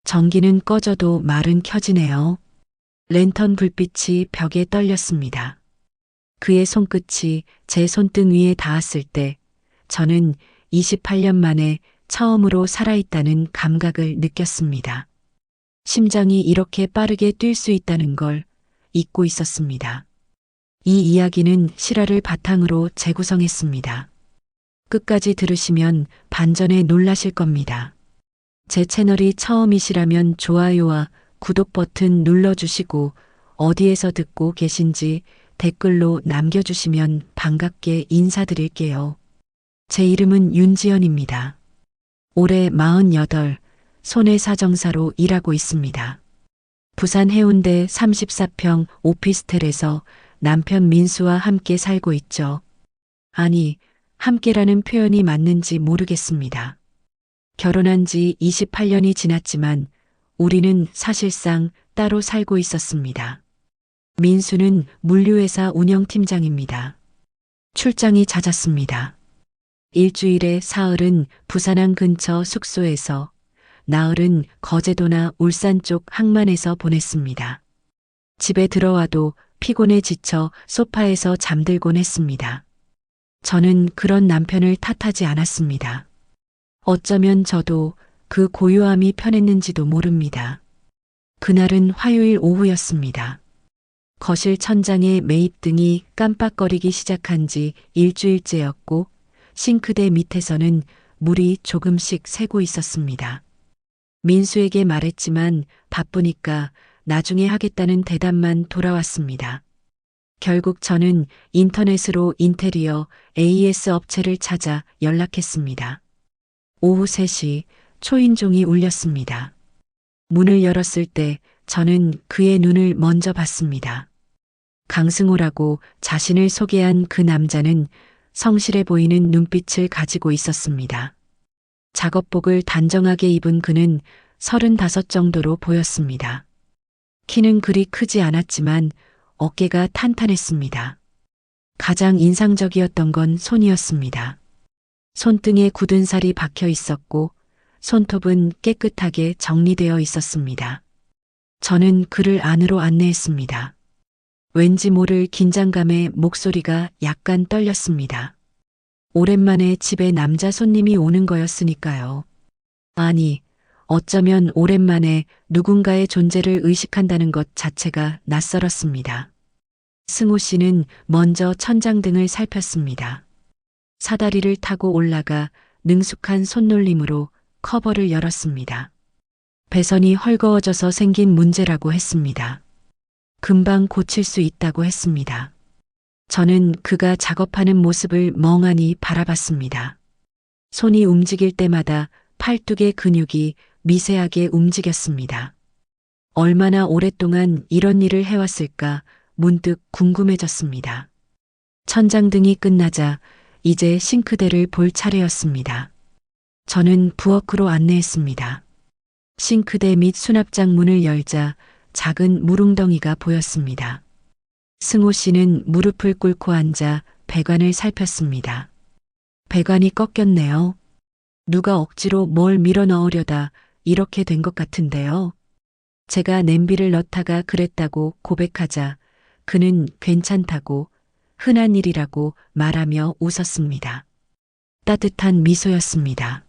전기는 꺼져도 말은 켜지네요. 랜턴 불빛이 벽에 떨렸습니다. 그의 손끝이 제 손등 위에 닿았을 때 저는 28년 만에 처음으로 살아있다는 감각을 느꼈습니다. 심장이 이렇게 빠르게 뛸 수 있다는 걸 잊고 있었습니다. 이 이야기는 실화를 바탕으로 재구성했습니다. 끝까지 들으시면 반전에 놀라실 겁니다. 제 채널이 처음이시라면 좋아요와 구독 버튼 눌러주시고 어디에서 듣고 계신지 댓글로 남겨주시면 반갑게 인사드릴게요. 제 이름은 윤지연입니다. 올해 48, 손해사정사로 일하고 있습니다. 부산 해운대 34평 오피스텔에서 남편 민수와 함께 살고 있죠. 아니, 함께라는 표현이 맞는지 모르겠습니다. 결혼한 지 28년이 지났지만 우리는 사실상 따로 살고 있었습니다. 민수는 물류회사 운영팀장입니다. 출장이 잦았습니다. 일주일에 사흘은 부산항 근처 숙소에서, 나흘은 거제도나 울산 쪽 항만에서 보냈습니다. 집에 들어와도 피곤해 지쳐 소파에서 잠들곤 했습니다. 저는 그런 남편을 탓하지 않았습니다. 어쩌면 저도 그 고요함이 편했는지도 모릅니다. 그날은 화요일 오후였습니다. 거실 천장에 매입등이 깜빡거리기 시작한 지 일주일째였고 싱크대 밑에서는 물이 조금씩 새고 있었습니다. 민수에게 말했지만 바쁘니까 나중에 하겠다는 대답만 돌아왔습니다. 결국 저는 인터넷으로 인테리어 AS 업체를 찾아 연락했습니다. 오후 3시 초인종이 울렸습니다. 문을 열었을 때 저는 그의 눈을 먼저 봤습니다. 강승호라고 자신을 소개한 그 남자는 성실해 보이는 눈빛을 가지고 있었습니다. 작업복을 단정하게 입은 그는 35 정도로 보였습니다. 키는 그리 크지 않았지만 어깨가 탄탄했습니다. 가장 인상적이었던 건 손이었습니다. 손등에 굳은 살이 박혀 있었고 손톱은 깨끗하게 정리되어 있었습니다. 저는 그를 안으로 안내했습니다. 왠지 모를 긴장감에 목소리가 약간 떨렸습니다. 오랜만에 집에 남자 손님이 오는 거였으니까요. 아니, 어쩌면 오랜만에 누군가의 존재를 의식한다는 것 자체가 낯설었습니다. 승호 씨는 먼저 천장등을 살폈습니다. 사다리를 타고 올라가 능숙한 손놀림으로 커버를 열었습니다. 배선이 헐거워져서 생긴 문제라고 했습니다. 금방 고칠 수 있다고 했습니다. 저는 그가 작업하는 모습을 멍하니 바라봤습니다. 손이 움직일 때마다 팔뚝의 근육이 미세하게 움직였습니다. 얼마나 오랫동안 이런 일을 해왔을까 문득 궁금해졌습니다. 천장등이 끝나자 이제 싱크대를 볼 차례였습니다. 저는 부엌으로 안내했습니다. 싱크대 및 수납장 문을 열자 작은 물웅덩이가 보였습니다. 승호 씨는 무릎을 꿇고 앉아 배관을 살폈습니다. 배관이 꺾였네요. 누가 억지로 뭘 밀어 넣으려다 이렇게 된 것 같은데요. 제가 냄비를 넣다가 그랬다고 고백하자 그는 괜찮다고 흔한 일이라고 말하며 웃었습니다. 따뜻한 미소였습니다.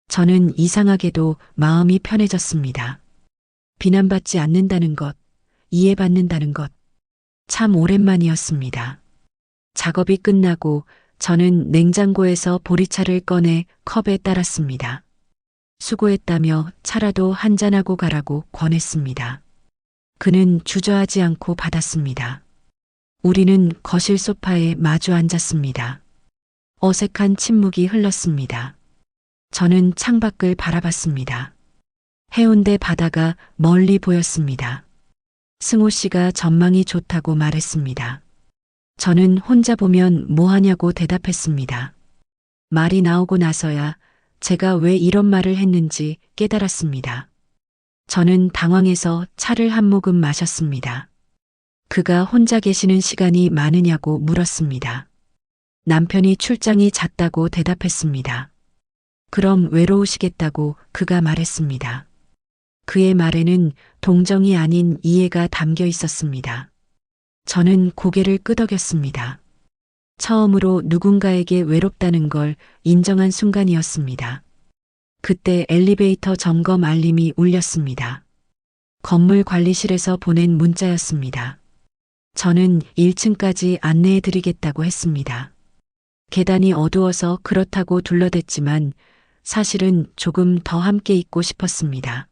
저는 이상하게도 마음이 편해졌습니다. 비난받지 않는다는 것, 이해받는다는 것, 참 오랜만이었습니다. 작업이 끝나고 저는 냉장고에서 보리차를 꺼내 컵에 따랐습니다. 수고했다며 차라도 한잔하고 가라고 권했습니다. 그는 주저하지 않고 받았습니다. 우리는 거실 소파에 마주 앉았습니다. 어색한 침묵이 흘렀습니다. 저는 창밖을 바라봤습니다. 해운대 바다가 멀리 보였습니다. 승호 씨가 전망이 좋다고 말했습니다. 저는 혼자 보면 뭐하냐고 대답했습니다. 말이 나오고 나서야 제가 왜 이런 말을 했는지 깨달았습니다. 저는 당황해서 차를 한 모금 마셨습니다. 그가 혼자 계시는 시간이 많으냐고 물었습니다. 남편이 출장이 잦다고 대답했습니다. 그럼 외로우시겠다고 그가 말했습니다. 그의 말에는 동정이 아닌 이해가 담겨 있었습니다. 저는 고개를 끄덕였습니다. 처음으로 누군가에게 외롭다는 걸 인정한 순간이었습니다. 그때 엘리베이터 점검 알림이 울렸습니다. 건물 관리실에서 보낸 문자였습니다. 저는 1층까지 안내해 드리겠다고 했습니다. 계단이 어두워서 그렇다고 둘러댔지만 사실은 조금 더 함께 있고 싶었습니다.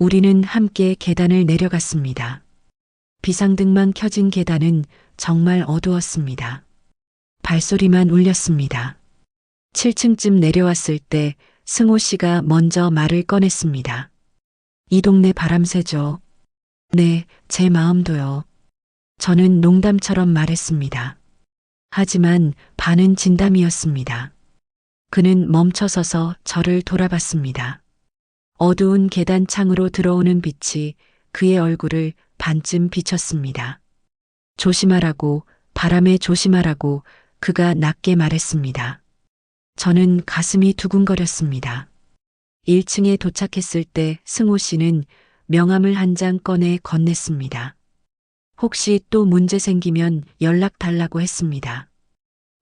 우리는 함께 계단을 내려갔습니다. 비상등만 켜진 계단은 정말 어두웠습니다. 발소리만 울렸습니다. 7층쯤 내려왔을 때 승호 씨가 먼저 말을 꺼냈습니다. 이 동네 바람 세죠? 네, 제 마음도요. 저는 농담처럼 말했습니다. 하지만 반은 진담이었습니다. 그는 멈춰서서 저를 돌아봤습니다. 어두운 계단 창으로 들어오는 빛이 그의 얼굴을 반쯤 비쳤습니다. 조심하라고, 바람에 조심하라고 그가 낮게 말했습니다. 저는 가슴이 두근거렸습니다. 1층에 도착했을 때 승호 씨는 명함을 한 장 꺼내 건넸습니다. 혹시 또 문제 생기면 연락 달라고 했습니다.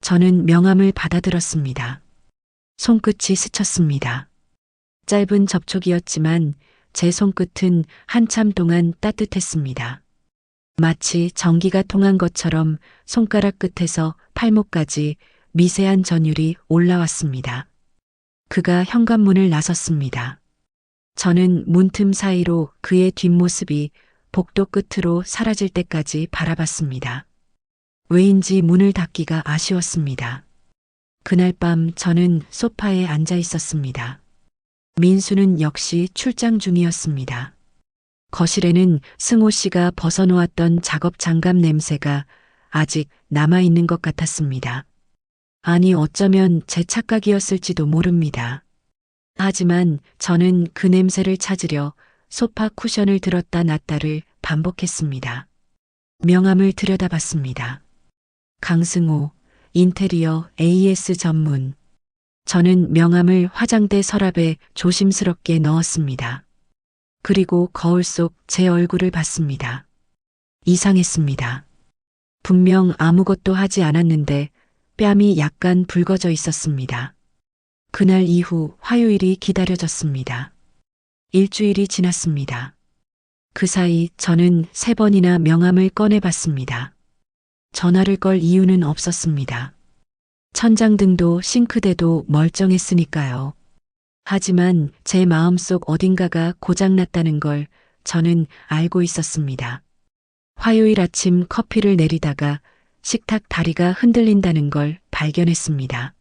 저는 명함을 받아들었습니다. 손끝이 스쳤습니다. 짧은 접촉이었지만 제 손끝은 한참 동안 따뜻했습니다. 마치 전기가 통한 것처럼 손가락 끝에서 팔목까지 미세한 전율이 올라왔습니다. 그가 현관문을 나섰습니다. 저는 문틈 사이로 그의 뒷모습이 복도 끝으로 사라질 때까지 바라봤습니다. 왜인지 문을 닫기가 아쉬웠습니다. 그날 밤 저는 소파에 앉아 있었습니다. 민수는 역시 출장 중이었습니다. 거실에는 승호 씨가 벗어놓았던 작업 장갑 냄새가 아직 남아있는 것 같았습니다. 아니, 어쩌면 제 착각이었을지도 모릅니다. 하지만 저는 그 냄새를 찾으려 소파 쿠션을 들었다 놨다를 반복했습니다. 명함을 들여다봤습니다. 강승호, 인테리어 AS 전문. 저는 명함을 화장대 서랍에 조심스럽게 넣었습니다. 그리고 거울 속 제 얼굴을 봤습니다. 이상했습니다. 분명 아무것도 하지 않았는데 뺨이 약간 붉어져 있었습니다. 그날 이후 화요일이 기다려졌습니다. 일주일이 지났습니다. 그 사이 저는 3번이나 명함을 꺼내봤습니다. 전화를 걸 이유는 없었습니다. 천장등도 싱크대도 멀쩡했으니까요. 하지만 제 마음속 어딘가가 고장났다는 걸 저는 알고 있었습니다. 화요일 아침 커피를 내리다가 식탁 다리가 흔들린다는 걸 발견했습니다.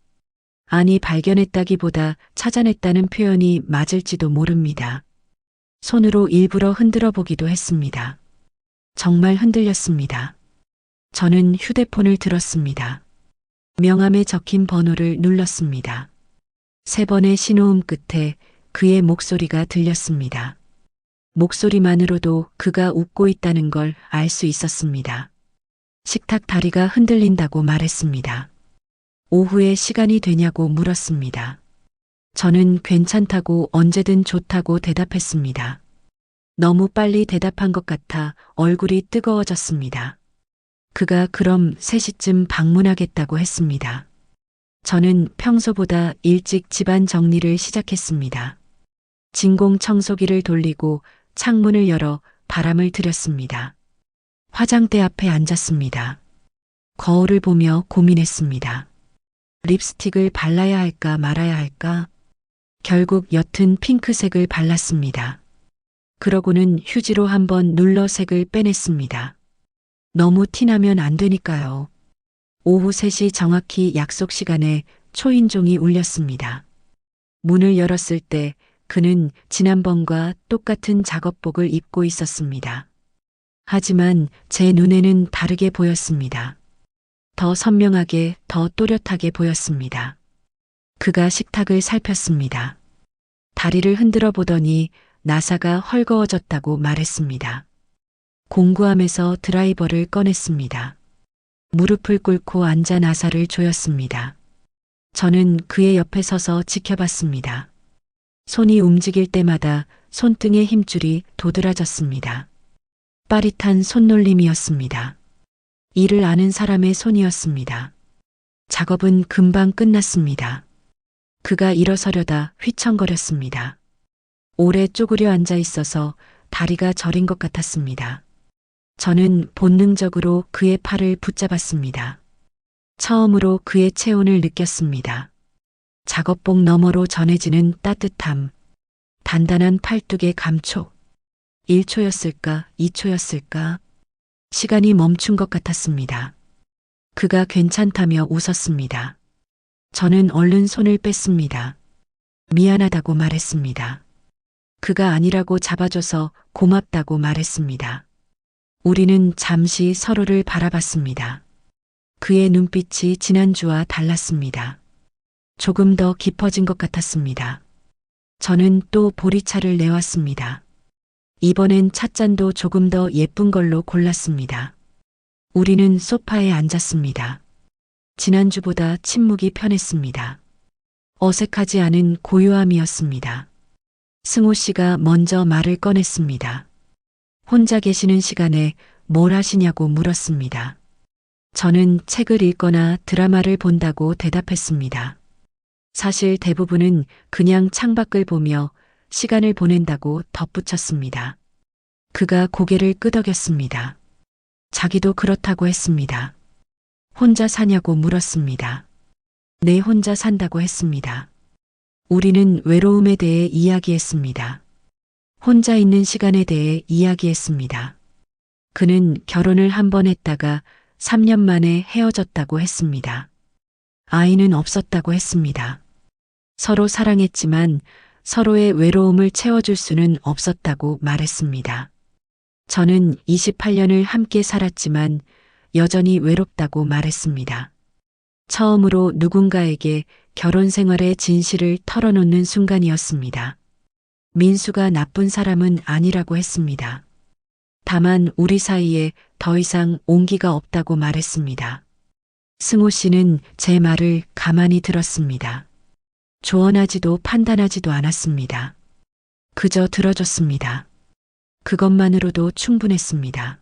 아니, 발견했다기보다 찾아냈다는 표현이 맞을지도 모릅니다. 손으로 일부러 흔들어 보기도 했습니다. 정말 흔들렸습니다. 저는 휴대폰을 들었습니다. 명함에 적힌 번호를 눌렀습니다. 3번의 신호음 끝에 그의 목소리가 들렸습니다. 목소리만으로도 그가 웃고 있다는 걸 알 수 있었습니다. 식탁 다리가 흔들린다고 말했습니다. 오후에 시간이 되냐고 물었습니다. 저는 괜찮다고 언제든 좋다고 대답했습니다. 너무 빨리 대답한 것 같아 얼굴이 뜨거워졌습니다. 그가 그럼 3시쯤 방문하겠다고 했습니다. 저는 평소보다 일찍 집안 정리를 시작했습니다. 진공 청소기를 돌리고 창문을 열어 바람을 들였습니다. 화장대 앞에 앉았습니다. 거울을 보며 고민했습니다. 립스틱을 발라야 할까 말아야 할까? 결국 옅은 핑크색을 발랐습니다. 그러고는 휴지로 한번 눌러 색을 빼냈습니다. 너무 티나면 안 되니까요. 오후 3시 정확히 약속 시간에 초인종이 울렸습니다. 문을 열었을 때 그는 지난번과 똑같은 작업복을 입고 있었습니다. 하지만 제 눈에는 다르게 보였습니다. 더 선명하게, 더 또렷하게 보였습니다. 그가 식탁을 살폈습니다. 다리를 흔들어 보더니 나사가 헐거워졌다고 말했습니다. 공구함에서 드라이버를 꺼냈습니다. 무릎을 꿇고 앉아 나사를 조였습니다. 저는 그의 옆에 서서 지켜봤습니다. 손이 움직일 때마다 손등의 힘줄이 도드라졌습니다. 빠릿한 손놀림이었습니다. 일을 아는 사람의 손이었습니다. 작업은 금방 끝났습니다. 그가 일어서려다 휘청거렸습니다. 오래 쪼그려 앉아 있어서 다리가 저린 것 같았습니다. 저는 본능적으로 그의 팔을 붙잡았습니다. 처음으로 그의 체온을 느꼈습니다. 작업복 너머로 전해지는 따뜻함, 단단한 팔뚝의 감촉. 1초였을까, 2초였을까? 시간이 멈춘 것 같았습니다. 그가 괜찮다며 웃었습니다. 저는 얼른 손을 뺐습니다. 미안하다고 말했습니다. 그가 아니라고 잡아줘서 고맙다고 말했습니다. 우리는 잠시 서로를 바라봤습니다. 그의 눈빛이 지난주와 달랐습니다. 조금 더 깊어진 것 같았습니다. 저는 또 보리차를 내왔습니다. 이번엔 찻잔도 조금 더 예쁜 걸로 골랐습니다. 우리는 소파에 앉았습니다. 지난주보다 침묵이 편했습니다. 어색하지 않은 고요함이었습니다. 승호 씨가 먼저 말을 꺼냈습니다. 혼자 계시는 시간에 뭘 하시냐고 물었습니다. 저는 책을 읽거나 드라마를 본다고 대답했습니다. 사실 대부분은 그냥 창밖을 보며 시간을 보낸다고 덧붙였습니다. 그가 고개를 끄덕였습니다. 자기도 그렇다고 했습니다. 혼자 사냐고 물었습니다. 네, 혼자 산다고 했습니다. 우리는 외로움에 대해 이야기했습니다. 혼자 있는 시간에 대해 이야기했습니다. 그는 결혼을 한 번 했다가 3년 만에 헤어졌다고 했습니다. 아이는 없었다고 했습니다. 서로 사랑했지만 서로의 외로움을 채워줄 수는 없었다고 말했습니다. 저는 28년을 함께 살았지만 여전히 외롭다고 말했습니다. 처음으로 누군가에게 결혼 생활의 진실을 털어놓는 순간이었습니다. 민수가 나쁜 사람은 아니라고 했습니다. 다만 우리 사이에 더 이상 온기가 없다고 말했습니다. 승호 씨는 제 말을 가만히 들었습니다. 조언하지도 판단하지도 않았습니다. 그저 들어줬습니다. 그것만으로도 충분했습니다.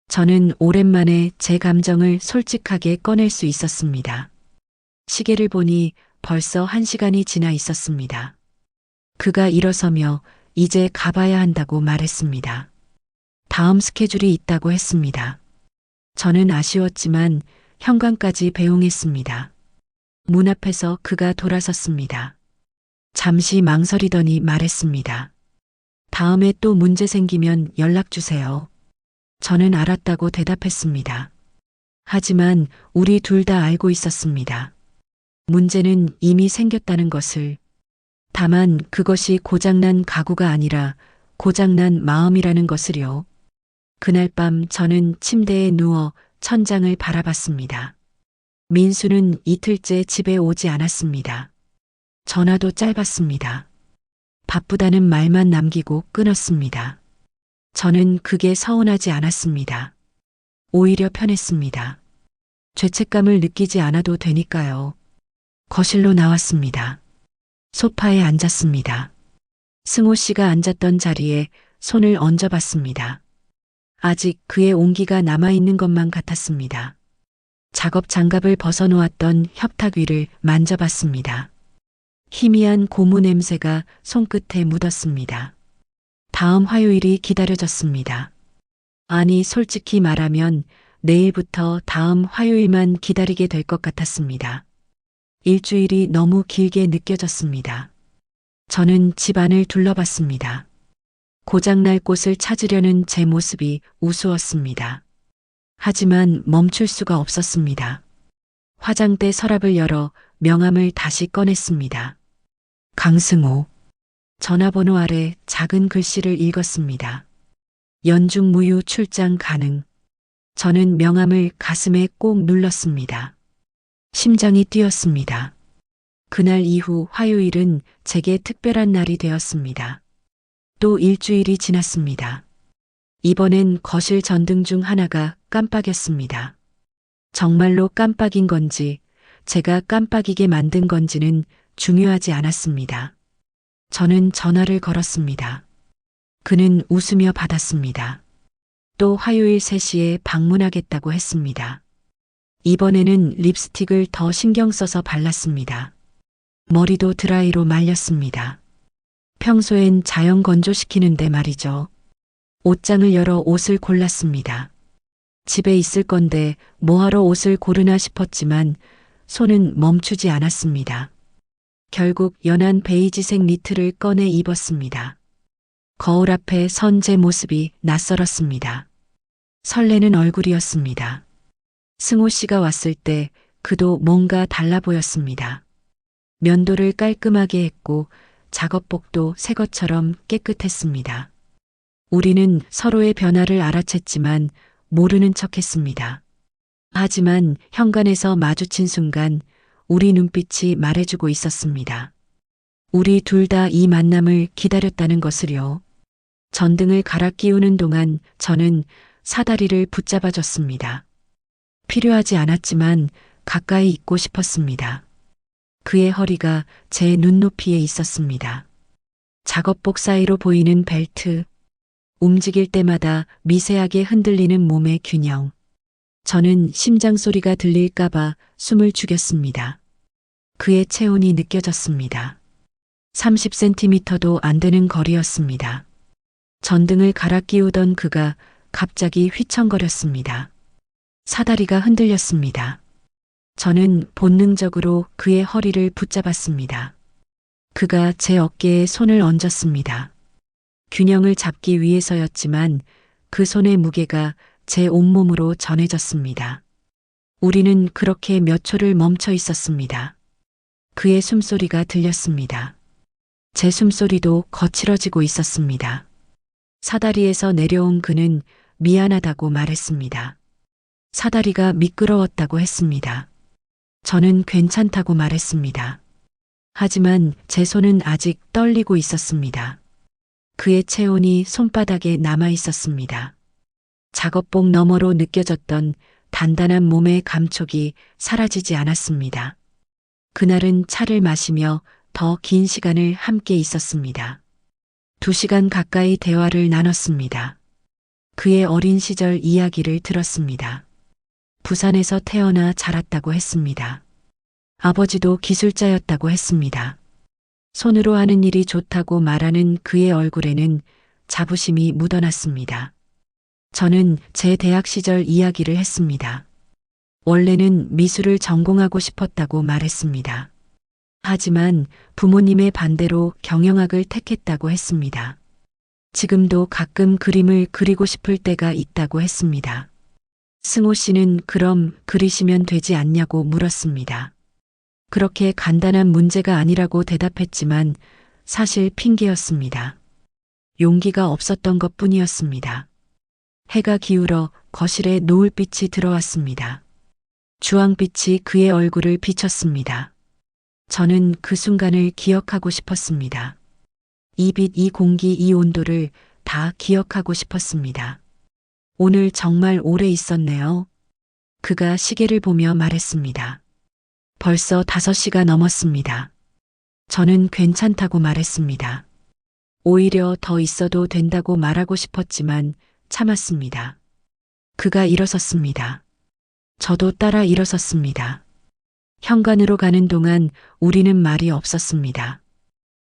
저는 오랜만에 제 감정을 솔직하게 꺼낼 수 있었습니다. 시계를 보니 벌써 1시간이 지나 있었습니다. 그가 일어서며 이제 가봐야 한다고 말했습니다. 다음 스케줄이 있다고 했습니다. 저는 아쉬웠지만 현관까지 배웅했습니다. 문 앞에서 그가 돌아섰습니다. 잠시 망설이더니 말했습니다. 다음에 또 문제 생기면 연락 주세요. 저는 알았다고 대답했습니다. 하지만 우리 둘 다 알고 있었습니다. 문제는 이미 생겼다는 것을. 다만 그것이 고장난 가구가 아니라 고장난 마음이라는 것을요. 그날 밤 저는 침대에 누워 천장을 바라봤습니다. 민수는 이틀째 집에 오지 않았습니다. 전화도 짧았습니다. 바쁘다는 말만 남기고 끊었습니다. 저는 그게 서운하지 않았습니다. 오히려 편했습니다. 죄책감을 느끼지 않아도 되니까요. 거실로 나왔습니다. 소파에 앉았습니다. 승호 씨가 앉았던 자리에 손을 얹어봤습니다. 아직 그의 온기가 남아있는 것만 같았습니다. 작업 장갑을 벗어놓았던 협탁 위를 만져봤습니다. 희미한 고무 냄새가 손끝에 묻었습니다. 다음 화요일이 기다려졌습니다. 아니, 솔직히 말하면 내일부터 다음 화요일만 기다리게 될 것 같았습니다. 일주일이 너무 길게 느껴졌습니다. 저는 집안을 둘러봤습니다. 고장날 곳을 찾으려는 제 모습이 우스웠습니다. 하지만 멈출 수가 없었습니다. 화장대 서랍을 열어 명함을 다시 꺼냈습니다. 강승호. 전화번호 아래 작은 글씨를 읽었습니다. 연중 무휴 출장 가능. 저는 명함을 가슴에 꼭 눌렀습니다. 심장이 뛰었습니다. 그날 이후 화요일은 제게 특별한 날이 되었습니다. 또 일주일이 지났습니다. 이번엔 거실 전등 중 하나가 깜빡였습니다. 정말로 깜빡인 건지 제가 깜빡이게 만든 건지는 중요하지 않았습니다. 저는 전화를 걸었습니다. 그는 웃으며 받았습니다. 또 화요일 3시에 방문하겠다고 했습니다. 이번에는 립스틱을 더 신경 써서 발랐습니다. 머리도 드라이로 말렸습니다. 평소엔 자연 건조시키는데 말이죠. 옷장을 열어 옷을 골랐습니다. 집에 있을 건데 뭐하러 옷을 고르나 싶었지만 손은 멈추지 않았습니다. 결국 연한 베이지색 니트를 꺼내 입었습니다. 거울 앞에 선 제 모습이 낯설었습니다. 설레는 얼굴이었습니다. 승호 씨가 왔을 때 그도 뭔가 달라 보였습니다. 면도를 깔끔하게 했고 작업복도 새 것처럼 깨끗했습니다. 우리는 서로의 변화를 알아챘지만 모르는 척했습니다. 하지만 현관에서 마주친 순간 우리 눈빛이 말해주고 있었습니다. 우리 둘 다 이 만남을 기다렸다는 것을요. 전등을 갈아 끼우는 동안 저는 사다리를 붙잡아줬습니다. 필요하지 않았지만 가까이 있고 싶었습니다. 그의 허리가 제 눈높이에 있었습니다. 작업복 사이로 보이는 벨트, 움직일 때마다 미세하게 흔들리는 몸의 균형. 저는 심장 소리가 들릴까봐 숨을 죽였습니다. 그의 체온이 느껴졌습니다. 30cm도 안 되는 거리였습니다. 전등을 갈아 끼우던 그가 갑자기 휘청거렸습니다. 사다리가 흔들렸습니다. 저는 본능적으로 그의 허리를 붙잡았습니다. 그가 제 어깨에 손을 얹었습니다. 균형을 잡기 위해서였지만 그 손의 무게가 제 온몸으로 전해졌습니다. 우리는 그렇게 몇 초를 멈춰 있었습니다. 그의 숨소리가 들렸습니다. 제 숨소리도 거칠어지고 있었습니다. 사다리에서 내려온 그는 미안하다고 말했습니다. 사다리가 미끄러웠다고 했습니다. 저는 괜찮다고 말했습니다. 하지만 제 손은 아직 떨리고 있었습니다. 그의 체온이 손바닥에 남아 있었습니다. 작업복 너머로 느껴졌던 단단한 몸의 감촉이 사라지지 않았습니다. 그날은 차를 마시며 더 긴 시간을 함께 있었습니다. 2시간 가까이 대화를 나눴습니다. 그의 어린 시절 이야기를 들었습니다. 부산에서 태어나 자랐다고 했습니다. 아버지도 기술자였다고 했습니다. 손으로 하는 일이 좋다고 말하는 그의 얼굴에는 자부심이 묻어났습니다. 저는 제 대학 시절 이야기를 했습니다. 원래는 미술을 전공하고 싶었다고 말했습니다. 하지만 부모님의 반대로 경영학을 택했다고 했습니다. 지금도 가끔 그림을 그리고 싶을 때가 있다고 했습니다. 승호 씨는 그럼 그리시면 되지 않냐고 물었습니다. 그렇게 간단한 문제가 아니라고 대답했지만 사실 핑계였습니다. 용기가 없었던 것 뿐이었습니다. 해가 기울어 거실에 노을빛이 들어왔습니다. 주황빛이 그의 얼굴을 비쳤습니다. 저는 그 순간을 기억하고 싶었습니다. 이 빛, 이 공기, 이 온도를 다 기억하고 싶었습니다. 오늘 정말 오래 있었네요. 그가 시계를 보며 말했습니다. 벌써 5시가 넘었습니다. 저는 괜찮다고 말했습니다. 오히려 더 있어도 된다고 말하고 싶었지만 참았습니다. 그가 일어섰습니다. 저도 따라 일어섰습니다. 현관으로 가는 동안 우리는 말이 없었습니다.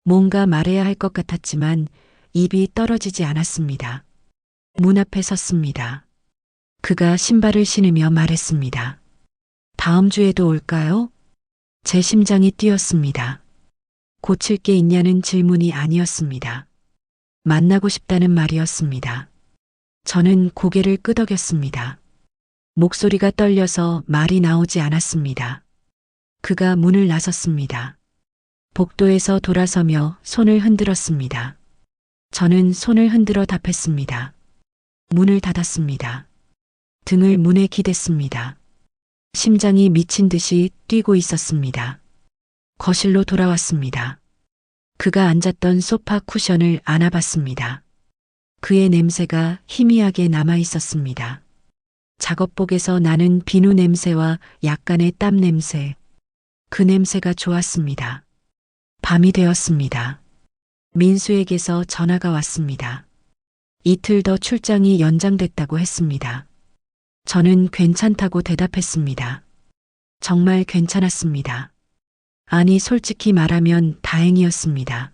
뭔가 말해야 할 것 같았지만 입이 떨어지지 않았습니다. 문 앞에 섰습니다. 그가 신발을 신으며 말했습니다. 다음 주에도 올까요? 제 심장이 뛰었습니다. 고칠 게 있냐는 질문이 아니었습니다. 만나고 싶다는 말이었습니다. 저는 고개를 끄덕였습니다. 목소리가 떨려서 말이 나오지 않았습니다. 그가 문을 나섰습니다. 복도에서 돌아서며 손을 흔들었습니다. 저는 손을 흔들어 답했습니다. 문을 닫았습니다. 등을 문에 기댔습니다. 심장이 미친 듯이 뛰고 있었습니다. 거실로 돌아왔습니다. 그가 앉았던 소파 쿠션을 안아봤습니다. 그의 냄새가 희미하게 남아 있었습니다. 작업복에서 나는 비누 냄새와 약간의 땀 냄새. 그 냄새가 좋았습니다. 밤이 되었습니다. 민수에게서 전화가 왔습니다. 이틀 더 출장이 연장됐다고 했습니다. 저는 괜찮다고 대답했습니다. 정말 괜찮았습니다. 아니, 솔직히 말하면 다행이었습니다.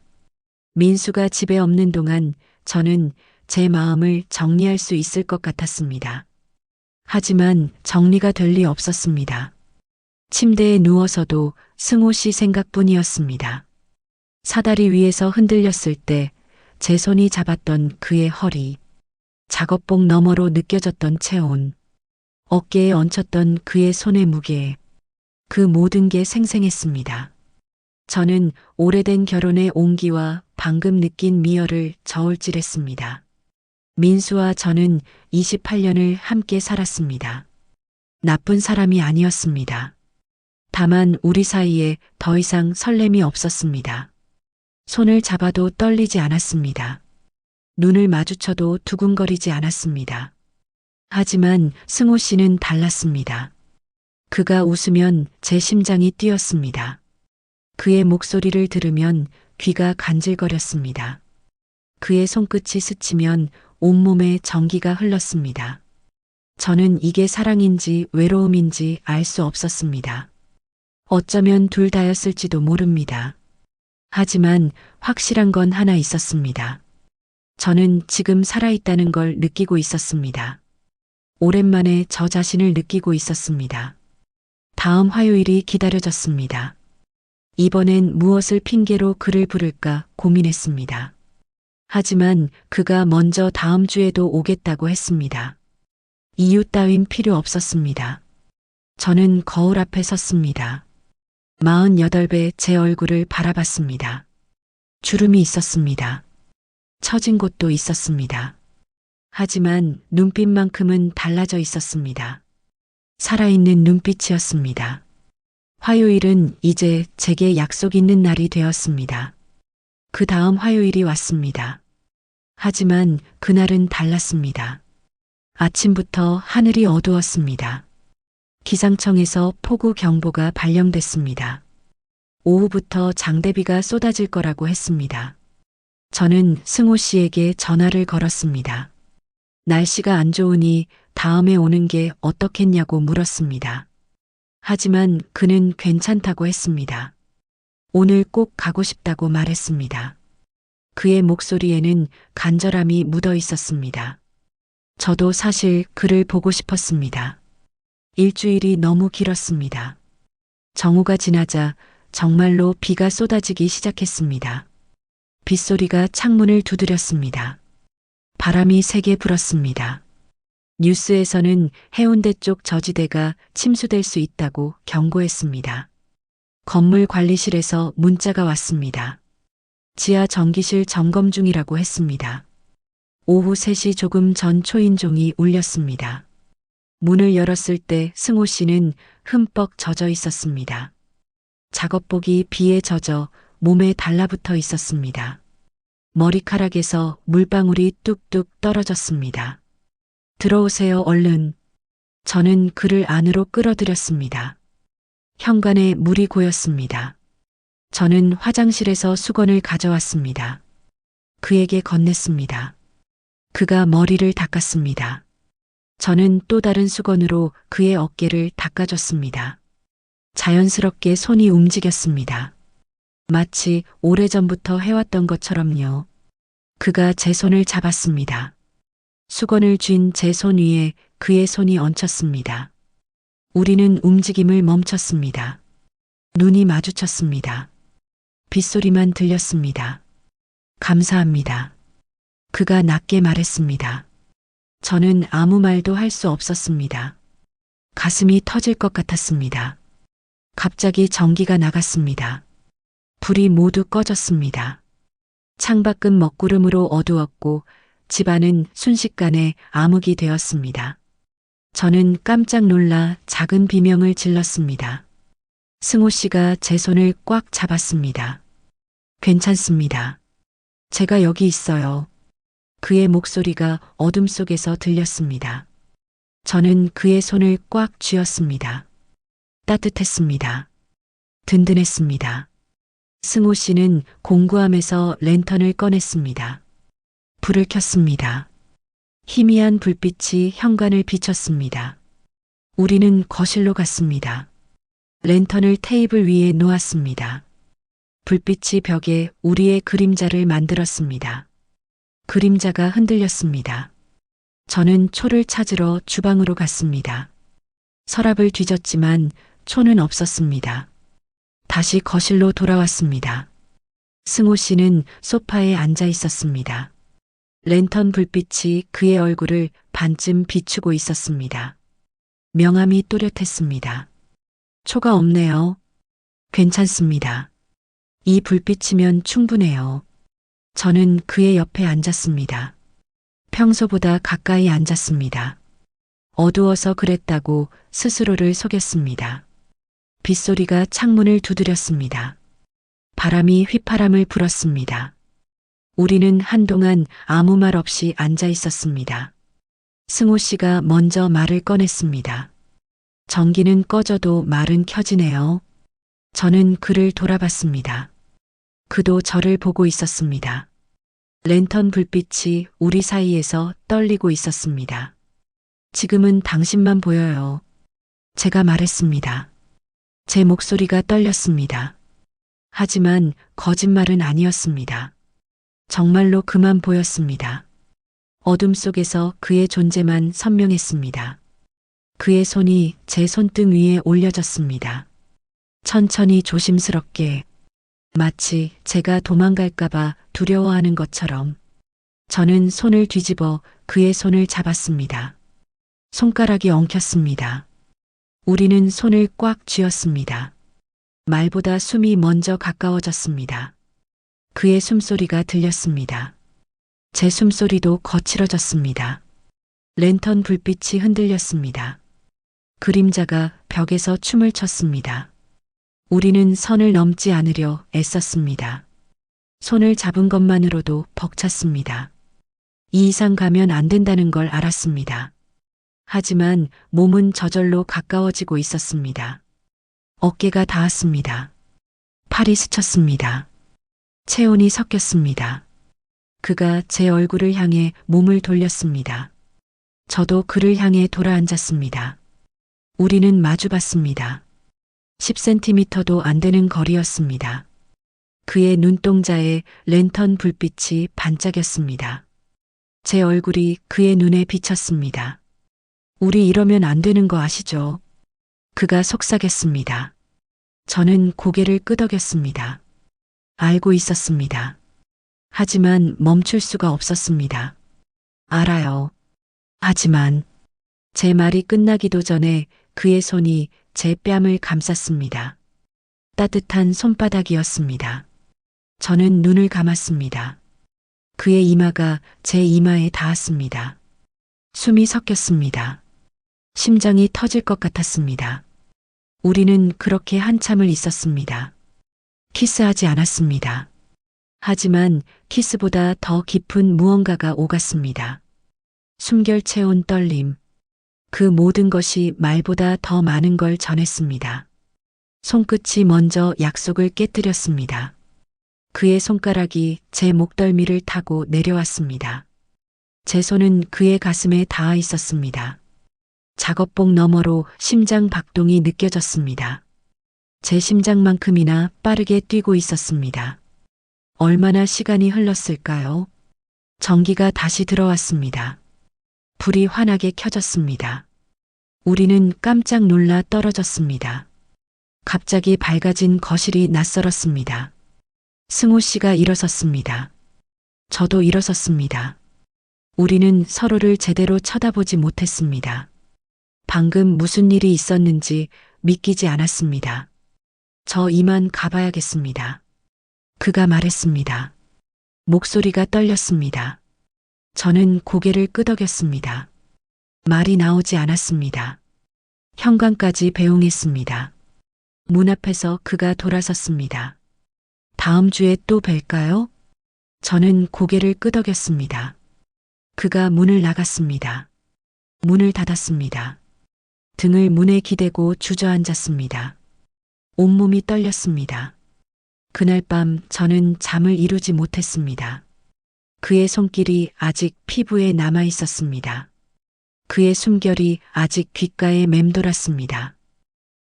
민수가 집에 없는 동안 저는 제 마음을 정리할 수 있을 것 같았습니다. 하지만 정리가 될 리 없었습니다. 침대에 누워서도 승호 씨 생각뿐이었습니다. 사다리 위에서 흔들렸을 때 제 손이 잡았던 그의 허리, 작업복 너머로 느껴졌던 체온, 어깨에 얹혔던 그의 손의 무게, 그 모든 게 생생했습니다. 저는 오래된 결혼의 온기와 방금 느낀 미열을 저울질했습니다. 민수와 저는 28년을 함께 살았습니다. 나쁜 사람이 아니었습니다. 다만 우리 사이에 더 이상 설렘이 없었습니다. 손을 잡아도 떨리지 않았습니다. 눈을 마주쳐도 두근거리지 않았습니다. 하지만 승호 씨는 달랐습니다. 그가 웃으면 제 심장이 뛰었습니다. 그의 목소리를 들으면 귀가 간질거렸습니다. 그의 손끝이 스치면 온몸에 전기가 흘렀습니다. 저는 이게 사랑인지 외로움인지 알 수 없었습니다. 어쩌면 둘 다였을지도 모릅니다. 하지만 확실한 건 하나 있었습니다. 저는 지금 살아있다는 걸 느끼고 있었습니다. 오랜만에 저 자신을 느끼고 있었습니다. 다음 화요일이 기다려졌습니다. 이번엔 무엇을 핑계로 그를 부를까 고민했습니다. 하지만 그가 먼저 다음 주에도 오겠다고 했습니다. 이유 따윈 필요 없었습니다. 저는 거울 앞에 섰습니다. 48배 제 얼굴을 바라봤습니다. 주름이 있었습니다. 처진 곳도 있었습니다. 하지만 눈빛만큼은 달라져 있었습니다. 살아있는 눈빛이었습니다. 화요일은 이제 제게 약속 있는 날이 되었습니다. 그 다음 화요일이 왔습니다. 하지만 그날은 달랐습니다. 아침부터 하늘이 어두웠습니다. 기상청에서 폭우 경보가 발령됐습니다. 오후부터 장대비가 쏟아질 거라고 했습니다. 저는 승호 씨에게 전화를 걸었습니다. 날씨가 안 좋으니 다음에 오는 게 어떻겠냐고 물었습니다. 하지만 그는 괜찮다고 했습니다. 오늘 꼭 가고 싶다고 말했습니다. 그의 목소리에는 간절함이 묻어 있었습니다. 저도 사실 그를 보고 싶었습니다. 일주일이 너무 길었습니다. 정오가 지나자 정말로 비가 쏟아지기 시작했습니다. 빗소리가 창문을 두드렸습니다. 바람이 세게 불었습니다. 뉴스에서는 해운대 쪽 저지대가 침수될 수 있다고 경고했습니다. 건물 관리실에서 문자가 왔습니다. 지하 전기실 점검 중이라고 했습니다. 오후 3시 조금 전 초인종이 울렸습니다. 문을 열었을 때 승호 씨는 흠뻑 젖어 있었습니다. 작업복이 비에 젖어 몸에 달라붙어 있었습니다. 머리카락에서 물방울이 뚝뚝 떨어졌습니다. 들어오세요, 얼른. 저는 그를 안으로 끌어들였습니다. 현관에 물이 고였습니다. 저는 화장실에서 수건을 가져왔습니다. 그에게 건넸습니다. 그가 머리를 닦았습니다. 저는 또 다른 수건으로 그의 어깨를 닦아줬습니다. 자연스럽게 손이 움직였습니다. 마치 오래전부터 해왔던 것처럼요. 그가 제 손을 잡았습니다. 수건을 쥔 제 손 위에 그의 손이 얹혔습니다. 우리는 움직임을 멈췄습니다. 눈이 마주쳤습니다. 빗소리만 들렸습니다. 감사합니다. 그가 낮게 말했습니다. 저는 아무 말도 할 수 없었습니다. 가슴이 터질 것 같았습니다. 갑자기 전기가 나갔습니다. 불이 모두 꺼졌습니다. 창밖은 먹구름으로 어두웠고 집안은 순식간에 암흑이 되었습니다. 저는 깜짝 놀라 작은 비명을 질렀습니다. 승호 씨가 제 손을 꽉 잡았습니다. 괜찮습니다. 제가 여기 있어요. 그의 목소리가 어둠 속에서 들렸습니다. 저는 그의 손을 꽉 쥐었습니다. 따뜻했습니다. 든든했습니다. 승호 씨는 공구함에서 랜턴을 꺼냈습니다. 불을 켰습니다. 희미한 불빛이 현관을 비췄습니다. 우리는 거실로 갔습니다. 랜턴을 테이블 위에 놓았습니다. 불빛이 벽에 우리의 그림자를 만들었습니다. 그림자가 흔들렸습니다. 저는 초를 찾으러 주방으로 갔습니다. 서랍을 뒤졌지만 초는 없었습니다. 다시 거실로 돌아왔습니다. 승호 씨는 소파에 앉아 있었습니다. 랜턴 불빛이 그의 얼굴을 반쯤 비추고 있었습니다. 명암이 또렷했습니다. 초가 없네요. 괜찮습니다. 이 불빛이면 충분해요. 저는 그의 옆에 앉았습니다. 평소보다 가까이 앉았습니다. 어두워서 그랬다고 스스로를 속였습니다. 빗소리가 창문을 두드렸습니다. 바람이 휘파람을 불었습니다. 우리는 한동안 아무 말 없이 앉아 있었습니다. 승호 씨가 먼저 말을 꺼냈습니다. 전기는 꺼져도 말은 켜지네요. 저는 그를 돌아봤습니다. 그도 저를 보고 있었습니다. 랜턴 불빛이 우리 사이에서 떨리고 있었습니다. 지금은 당신만 보여요. 제가 말했습니다. 제 목소리가 떨렸습니다. 하지만 거짓말은 아니었습니다. 정말로 그만 보였습니다. 어둠 속에서 그의 존재만 선명했습니다. 그의 손이 제 손등 위에 올려졌습니다. 천천히 조심스럽게, 마치 제가 도망갈까봐 두려워하는 것처럼. 저는 손을 뒤집어 그의 손을 잡았습니다. 손가락이 엉켰습니다. 우리는 손을 꽉 쥐었습니다. 말보다 숨이 먼저 가까워졌습니다. 그의 숨소리가 들렸습니다. 제 숨소리도 거칠어졌습니다. 랜턴 불빛이 흔들렸습니다. 그림자가 벽에서 춤을 췄습니다. 우리는 선을 넘지 않으려 애썼습니다. 손을 잡은 것만으로도 벅찼습니다. 이 이상 가면 안 된다는 걸 알았습니다. 하지만 몸은 저절로 가까워지고 있었습니다. 어깨가 닿았습니다. 팔이 스쳤습니다. 체온이 섞였습니다. 그가 제 얼굴을 향해 몸을 돌렸습니다. 저도 그를 향해 돌아앉았습니다. 우리는 마주봤습니다. 10cm도 안 되는 거리였습니다. 그의 눈동자에 랜턴 불빛이 반짝였습니다. 제 얼굴이 그의 눈에 비쳤습니다. 우리 이러면 안 되는 거 아시죠? 그가 속삭였습니다. 저는 고개를 끄덕였습니다. 알고 있었습니다. 하지만 멈출 수가 없었습니다. 알아요. 하지만 제 말이 끝나기도 전에 그의 손이 제 뺨을 감쌌습니다. 따뜻한 손바닥이었습니다. 저는 눈을 감았습니다. 그의 이마가 제 이마에 닿았습니다. 숨이 섞였습니다. 심장이 터질 것 같았습니다. 우리는 그렇게 한참을 있었습니다. 키스하지 않았습니다. 하지만 키스보다 더 깊은 무언가가 오갔습니다. 숨결채운 떨림. 그 모든 것이 말보다 더 많은 걸 전했습니다. 손끝이 먼저 약속을 깨뜨렸습니다. 그의 손가락이 제 목덜미를 타고 내려왔습니다. 제 손은 그의 가슴에 닿아 있었습니다. 작업복 너머로 심장 박동이 느껴졌습니다. 제 심장만큼이나 빠르게 뛰고 있었습니다. 얼마나 시간이 흘렀을까요? 전기가 다시 들어왔습니다. 불이 환하게 켜졌습니다. 우리는 깜짝 놀라 떨어졌습니다. 갑자기 밝아진 거실이 낯설었습니다. 승호 씨가 일어섰습니다. 저도 일어섰습니다. 우리는 서로를 제대로 쳐다보지 못했습니다. 방금 무슨 일이 있었는지 믿기지 않았습니다. 저 이만 가봐야겠습니다. 그가 말했습니다. 목소리가 떨렸습니다. 저는 고개를 끄덕였습니다. 말이 나오지 않았습니다. 현관까지 배웅했습니다. 문 앞에서 그가 돌아섰습니다. 다음 주에 또 뵐까요? 저는 고개를 끄덕였습니다. 그가 문을 나갔습니다. 문을 닫았습니다. 등을 문에 기대고 주저앉았습니다. 온몸이 떨렸습니다. 그날 밤 저는 잠을 이루지 못했습니다. 그의 손길이 아직 피부에 남아 있었습니다. 그의 숨결이 아직 귓가에 맴돌았습니다.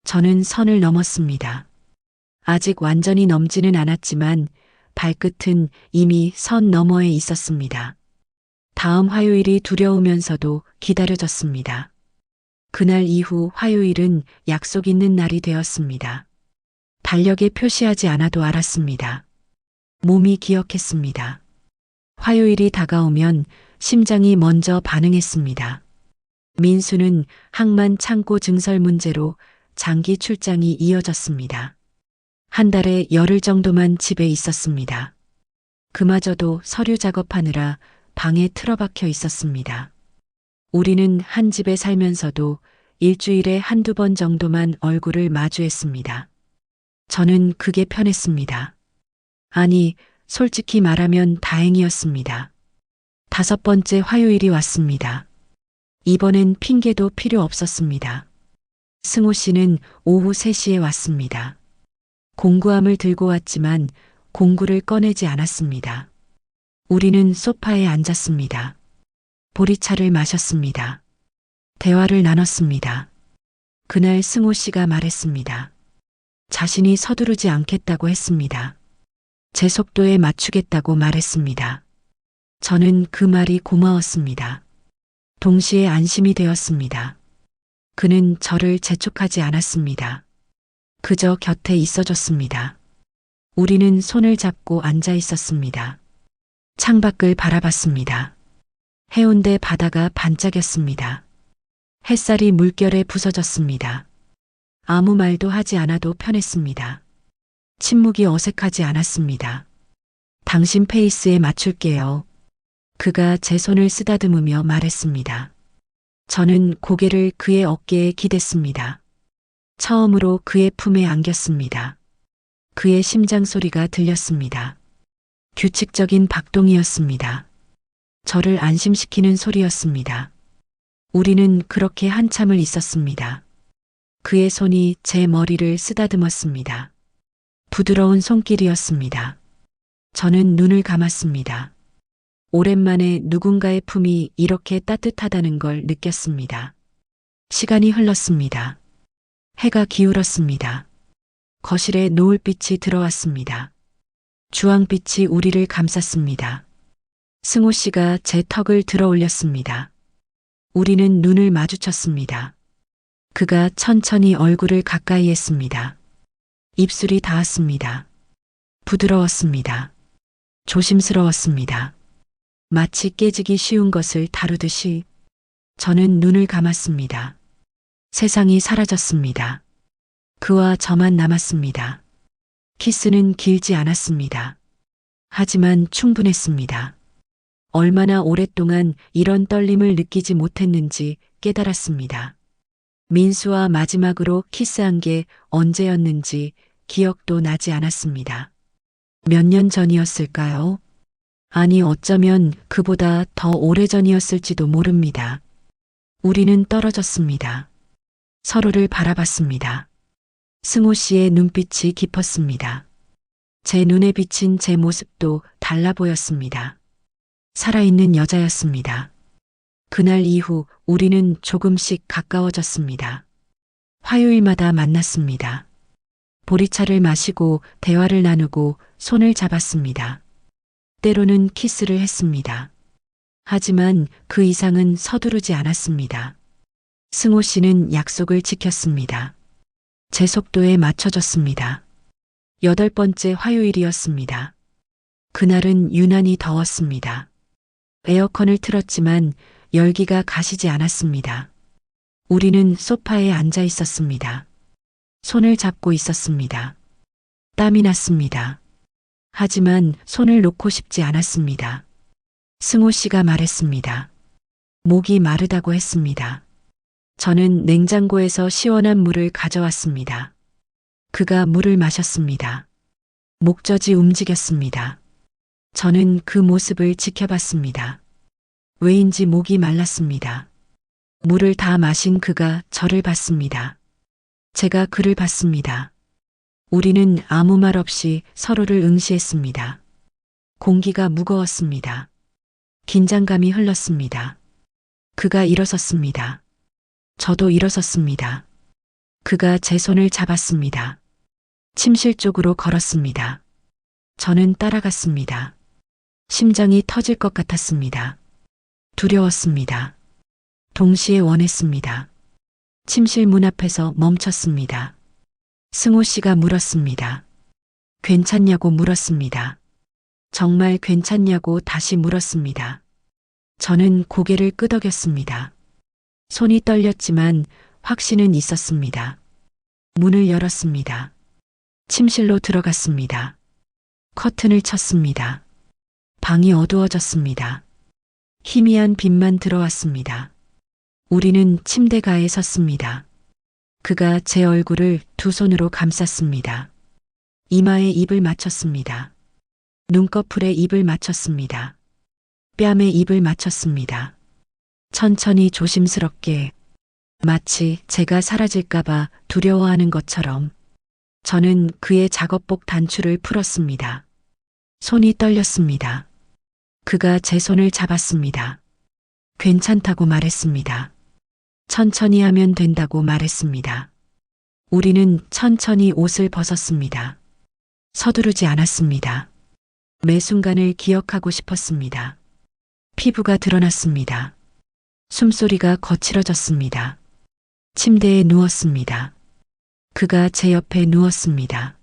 저는 선을 넘었습니다. 아직 완전히 넘지는 않았지만 발끝은 이미 선 너머에 있었습니다. 다음 화요일이 두려우면서도 기다려졌습니다. 그날 이후 화요일은 약속 있는 날이 되었습니다. 달력에 표시하지 않아도 알았습니다. 몸이 기억했습니다. 화요일이 다가오면 심장이 먼저 반응했습니다. 민수는 항만 창고 증설 문제로 장기 출장이 이어졌습니다. 한 달에 열흘 정도만 집에 있었습니다. 그마저도 서류 작업하느라 방에 틀어박혀 있었습니다. 우리는 한 집에 살면서도 일주일에 한두 번 정도만 얼굴을 마주했습니다. 저는 그게 편했습니다. 아니, 솔직히 말하면 다행이었습니다. 5번째 화요일이 왔습니다. 이번엔 핑계도 필요 없었습니다. 승호 씨는 오후 3시에 왔습니다. 공구함을 들고 왔지만 공구를 꺼내지 않았습니다. 우리는 소파에 앉았습니다. 보리차를 마셨습니다. 대화를 나눴습니다. 그날 승호 씨가 말했습니다. 자신이 서두르지 않겠다고 했습니다. 제 속도에 맞추겠다고 말했습니다. 저는 그 말이 고마웠습니다. 동시에 안심이 되었습니다. 그는 저를 재촉하지 않았습니다. 그저 곁에 있어줬습니다. 우리는 손을 잡고 앉아 있었습니다. 창밖을 바라봤습니다. 해운대 바다가 반짝였습니다. 햇살이 물결에 부서졌습니다. 아무 말도 하지 않아도 편했습니다. 침묵이 어색하지 않았습니다. 당신 페이스에 맞출게요. 그가 제 손을 쓰다듬으며 말했습니다. 저는 고개를 그의 어깨에 기댔습니다. 처음으로 그의 품에 안겼습니다. 그의 심장 소리가 들렸습니다. 규칙적인 박동이었습니다. 저를 안심시키는 소리였습니다. 우리는 그렇게 한참을 있었습니다. 그의 손이 제 머리를 쓰다듬었습니다. 부드러운 손길이었습니다. 저는 눈을 감았습니다. 오랜만에 누군가의 품이 이렇게 따뜻하다는 걸 느꼈습니다. 시간이 흘렀습니다. 해가 기울었습니다. 거실에 노을빛이 들어왔습니다. 주황빛이 우리를 감쌌습니다. 승호 씨가 제 턱을 들어 올렸습니다. 우리는 눈을 마주쳤습니다. 그가 천천히 얼굴을 가까이 했습니다. 입술이 닿았습니다. 부드러웠습니다. 조심스러웠습니다. 마치 깨지기 쉬운 것을 다루듯이 저는 눈을 감았습니다. 세상이 사라졌습니다. 그와 저만 남았습니다. 키스는 길지 않았습니다. 하지만 충분했습니다. 얼마나 오랫동안 이런 떨림을 느끼지 못했는지 깨달았습니다. 민수와 마지막으로 키스한 게 언제였는지 기억도 나지 않았습니다. 몇 년 전이었을까요? 아니, 어쩌면 그보다 더 오래전이었을지도 모릅니다. 우리는 떨어졌습니다. 서로를 바라봤습니다. 승호 씨의 눈빛이 깊었습니다. 제 눈에 비친 제 모습도 달라 보였습니다. 살아있는 여자였습니다. 그날 이후 우리는 조금씩 가까워졌습니다. 화요일마다 만났습니다. 보리차를 마시고 대화를 나누고 손을 잡았습니다. 때로는 키스를 했습니다. 하지만 그 이상은 서두르지 않았습니다. 승호 씨는 약속을 지켰습니다. 제 속도에 맞춰줬습니다. 8번째 화요일이었습니다. 그날은 유난히 더웠습니다. 에어컨을 틀었지만 열기가 가시지 않았습니다. 우리는 소파에 앉아 있었습니다. 손을 잡고 있었습니다. 땀이 났습니다. 하지만 손을 놓고 싶지 않았습니다. 승호 씨가 말했습니다. 목이 마르다고 했습니다. 저는 냉장고에서 시원한 물을 가져왔습니다. 그가 물을 마셨습니다. 목젖이 움직였습니다. 저는 그 모습을 지켜봤습니다. 왜인지 목이 말랐습니다. 물을 다 마신 그가 저를 봤습니다. 제가 그를 봤습니다. 우리는 아무 말 없이 서로를 응시했습니다. 공기가 무거웠습니다. 긴장감이 흘렀습니다. 그가 일어섰습니다. 저도 일어섰습니다. 그가 제 손을 잡았습니다. 침실 쪽으로 걸었습니다. 저는 따라갔습니다. 심장이 터질 것 같았습니다. 두려웠습니다. 동시에 원했습니다. 침실 문 앞에서 멈췄습니다. 승호 씨가 물었습니다. 괜찮냐고 물었습니다. 정말 괜찮냐고 다시 물었습니다. 저는 고개를 끄덕였습니다. 손이 떨렸지만 확신은 있었습니다. 문을 열었습니다. 침실로 들어갔습니다. 커튼을 쳤습니다. 방이 어두워졌습니다. 희미한 빛만 들어왔습니다. 우리는 침대가에 섰습니다. 그가 제 얼굴을 두 손으로 감쌌습니다. 이마에 입을 맞췄습니다. 눈꺼풀에 입을 맞췄습니다. 뺨에 입을 맞췄습니다. 천천히 조심스럽게 마치 제가 사라질까봐 두려워하는 것처럼 저는 그의 작업복 단추를 풀었습니다. 손이 떨렸습니다. 그가 제 손을 잡았습니다. 괜찮다고 말했습니다. 천천히 하면 된다고 말했습니다. 우리는 천천히 옷을 벗었습니다. 서두르지 않았습니다. 매 순간을 기억하고 싶었습니다. 피부가 드러났습니다. 숨소리가 거칠어졌습니다. 침대에 누웠습니다. 그가 제 옆에 누웠습니다.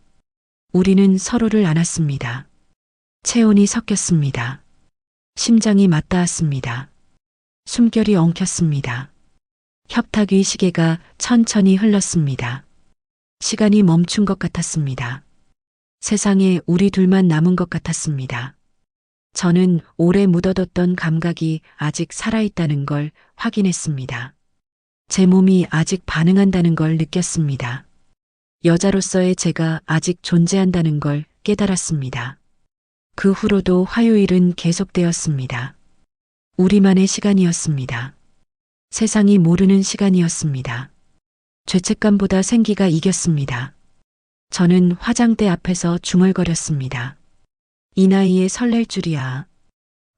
우리는 서로를 안았습니다. 체온이 섞였습니다. 심장이 맞닿았습니다. 숨결이 엉켰습니다. 협탁위 시계가 천천히 흘렀습니다. 시간이 멈춘 것 같았습니다. 세상에 우리 둘만 남은 것 같았습니다. 저는 오래 묻어뒀던 감각이 아직 살아있다는 걸 확인했습니다. 제 몸이 아직 반응한다는 걸 느꼈습니다. 여자로서의 제가 아직 존재한다는 걸 깨달았습니다. 그 후로도 화요일은 계속되었습니다. 우리만의 시간이었습니다. 세상이 모르는 시간이었습니다. 죄책감보다 생기가 이겼습니다. 저는 화장대 앞에서 중얼거렸습니다. 이 나이에 설렐 줄이야.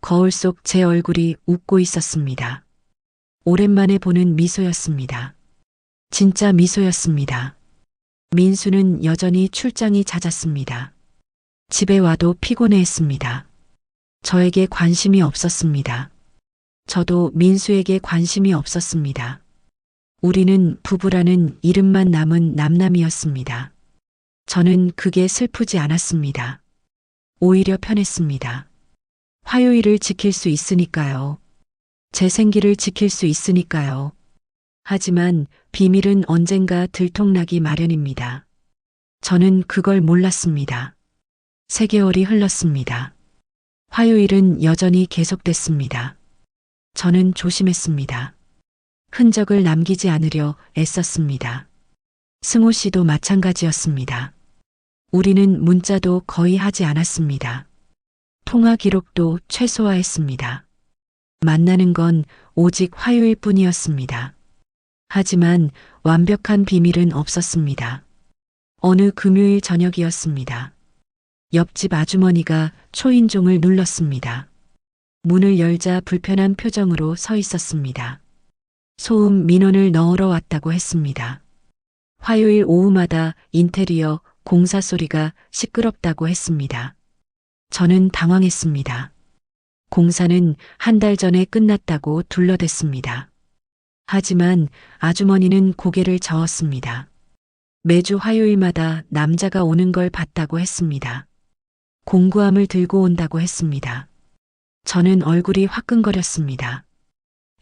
거울 속 제 얼굴이 웃고 있었습니다. 오랜만에 보는 미소였습니다. 진짜 미소였습니다. 민수는 여전히 출장이 잦았습니다. 집에 와도 피곤해했습니다. 저에게 관심이 없었습니다. 저도 민수에게 관심이 없었습니다. 우리는 부부라는 이름만 남은 남남이었습니다. 저는 그게 슬프지 않았습니다. 오히려 편했습니다. 화요일을 지킬 수 있으니까요. 제 생기를 지킬 수 있으니까요. 하지만 비밀은 언젠가 들통나기 마련입니다. 저는 그걸 몰랐습니다. 3개월이 흘렀습니다. 화요일은 여전히 계속됐습니다. 저는 조심했습니다. 흔적을 남기지 않으려 애썼습니다. 승호 씨도 마찬가지였습니다. 우리는 문자도 거의 하지 않았습니다. 통화 기록도 최소화했습니다. 만나는 건 오직 화요일 뿐이었습니다. 하지만 완벽한 비밀은 없었습니다. 어느 금요일 저녁이었습니다. 옆집 아주머니가 초인종을 눌렀습니다. 문을 열자 불편한 표정으로 서 있었습니다. 소음 민원을 넣으러 왔다고 했습니다. 화요일 오후마다 인테리어 공사 소리가 시끄럽다고 했습니다. 저는 당황했습니다. 공사는 한 달 전에 끝났다고 둘러댔습니다. 하지만 아주머니는 고개를 저었습니다. 매주 화요일마다 남자가 오는 걸 봤다고 했습니다. 공구함을 들고 온다고 했습니다. 저는 얼굴이 화끈거렸습니다.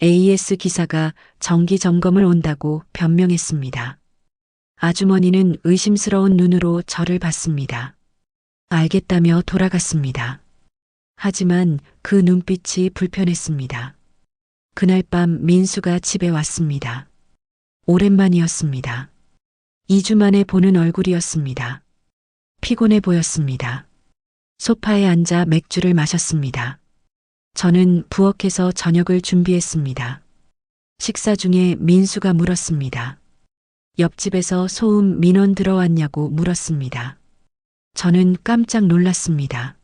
AS 기사가 정기 점검을 온다고 변명했습니다. 아주머니는 의심스러운 눈으로 저를 봤습니다. 알겠다며 돌아갔습니다. 하지만 그 눈빛이 불편했습니다. 그날 밤 민수가 집에 왔습니다. 오랜만이었습니다. 2주 만에 보는 얼굴이었습니다. 피곤해 보였습니다. 소파에 앉아 맥주를 마셨습니다. 저는 부엌에서 저녁을 준비했습니다. 식사 중에 민수가 물었습니다. 옆집에서 소음 민원 들어왔냐고 물었습니다. 저는 깜짝 놀랐습니다.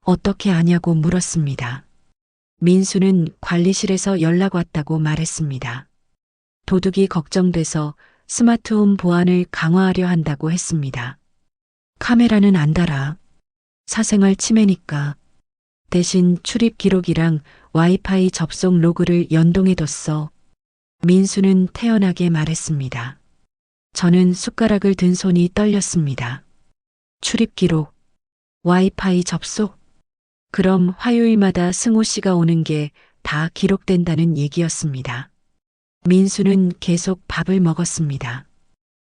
어떻게 아냐고 물었습니다. 민수는 관리실에서 연락 왔다고 말했습니다. 도둑이 걱정돼서 스마트홈 보안을 강화하려 한다고 했습니다. 카메라는 안 달아. 사생활 침해니까. 대신 출입 기록이랑 와이파이 접속 로그를 연동해뒀어. 민수는 태연하게 말했습니다. 저는 숟가락을 든 손이 떨렸습니다. 출입 기록, 와이파이 접속? 그럼 화요일마다 승호 씨가 오는 게 다 기록된다는 얘기였습니다. 민수는 계속 밥을 먹었습니다.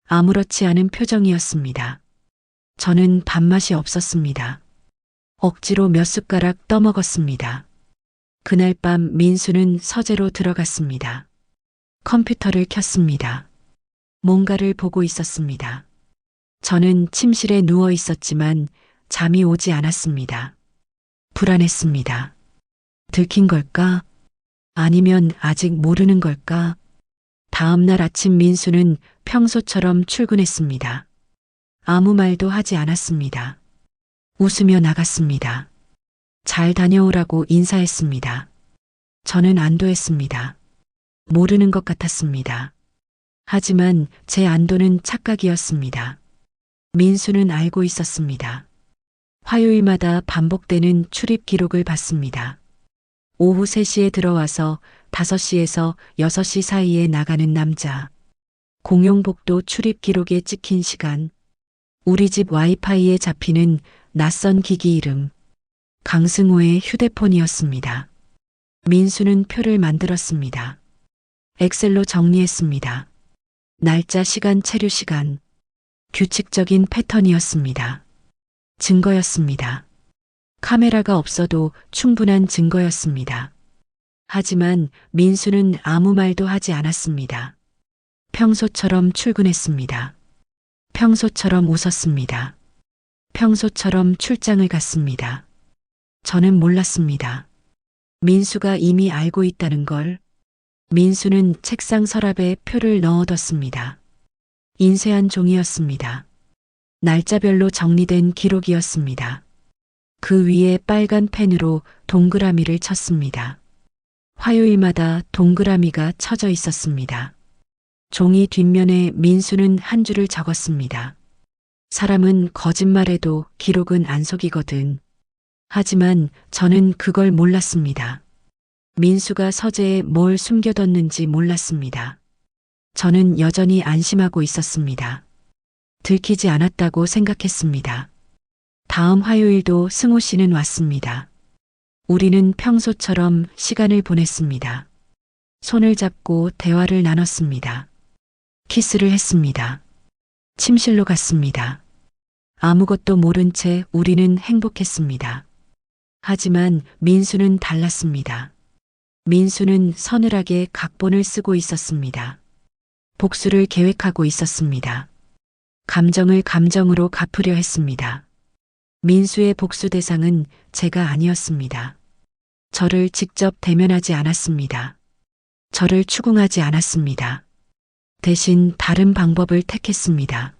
아무렇지 않은 표정이었습니다. 저는 밥맛이 없었습니다. 억지로 몇 숟가락 떠먹었습니다. 그날 밤 민수는 서재로 들어갔습니다. 컴퓨터를 켰습니다. 뭔가를 보고 있었습니다. 저는 침실에 누워 있었지만 잠이 오지 않았습니다. 불안했습니다. 들킨 걸까? 아니면 아직 모르는 걸까? 다음 날 아침 민수는 평소처럼 출근했습니다. 아무 말도 하지 않았습니다. 웃으며 나갔습니다. 잘 다녀오라고 인사했습니다. 저는 안도했습니다. 모르는 것 같았습니다. 하지만 제 안도는 착각이었습니다. 민수는 알고 있었습니다. 화요일마다 반복되는 출입 기록을 봤습니다. 오후 3시에 들어와서 5시에서 6시 사이에 나가는 남자. 공용복도 출입 기록에 찍힌 시간. 우리 집 와이파이에 잡히는 낯선 기기 이름. 강승호의 휴대폰이었습니다. 민수는 표를 만들었습니다. 엑셀로 정리했습니다. 날짜, 시간, 체류 시간. 규칙적인 패턴이었습니다. 증거였습니다. 카메라가 없어도 충분한 증거였습니다. 하지만 민수는 아무 말도 하지 않았습니다. 평소처럼 출근했습니다. 평소처럼 웃었습니다. 평소처럼 출장을 갔습니다. 저는 몰랐습니다. 민수가 이미 알고 있다는 걸. 민수는 책상 서랍에 표를 넣어뒀습니다. 인쇄한 종이였습니다. 날짜별로 정리된 기록이었습니다. 그 위에 빨간 펜으로 동그라미를 쳤습니다. 화요일마다 동그라미가 쳐져 있었습니다. 종이 뒷면에 민수는 한 줄을 적었습니다. 사람은 거짓말해도 기록은 안 속이거든. 하지만 저는 그걸 몰랐습니다. 민수가 서재에 뭘 숨겨뒀는지 몰랐습니다. 저는 여전히 안심하고 있었습니다. 들키지 않았다고 생각했습니다. 다음 화요일도 승호 씨는 왔습니다. 우리는 평소처럼 시간을 보냈습니다. 손을 잡고 대화를 나눴습니다. 키스를 했습니다. 침실로 갔습니다. 아무것도 모른 채 우리는 행복했습니다. 하지만 민수는 달랐습니다. 민수는 서늘하게 각본을 쓰고 있었습니다. 복수를 계획하고 있었습니다. 감정을 감정으로 갚으려 했습니다. 민수의 복수 대상은 제가 아니었습니다. 저를 직접 대면하지 않았습니다. 저를 추궁하지 않았습니다. 대신 다른 방법을 택했습니다.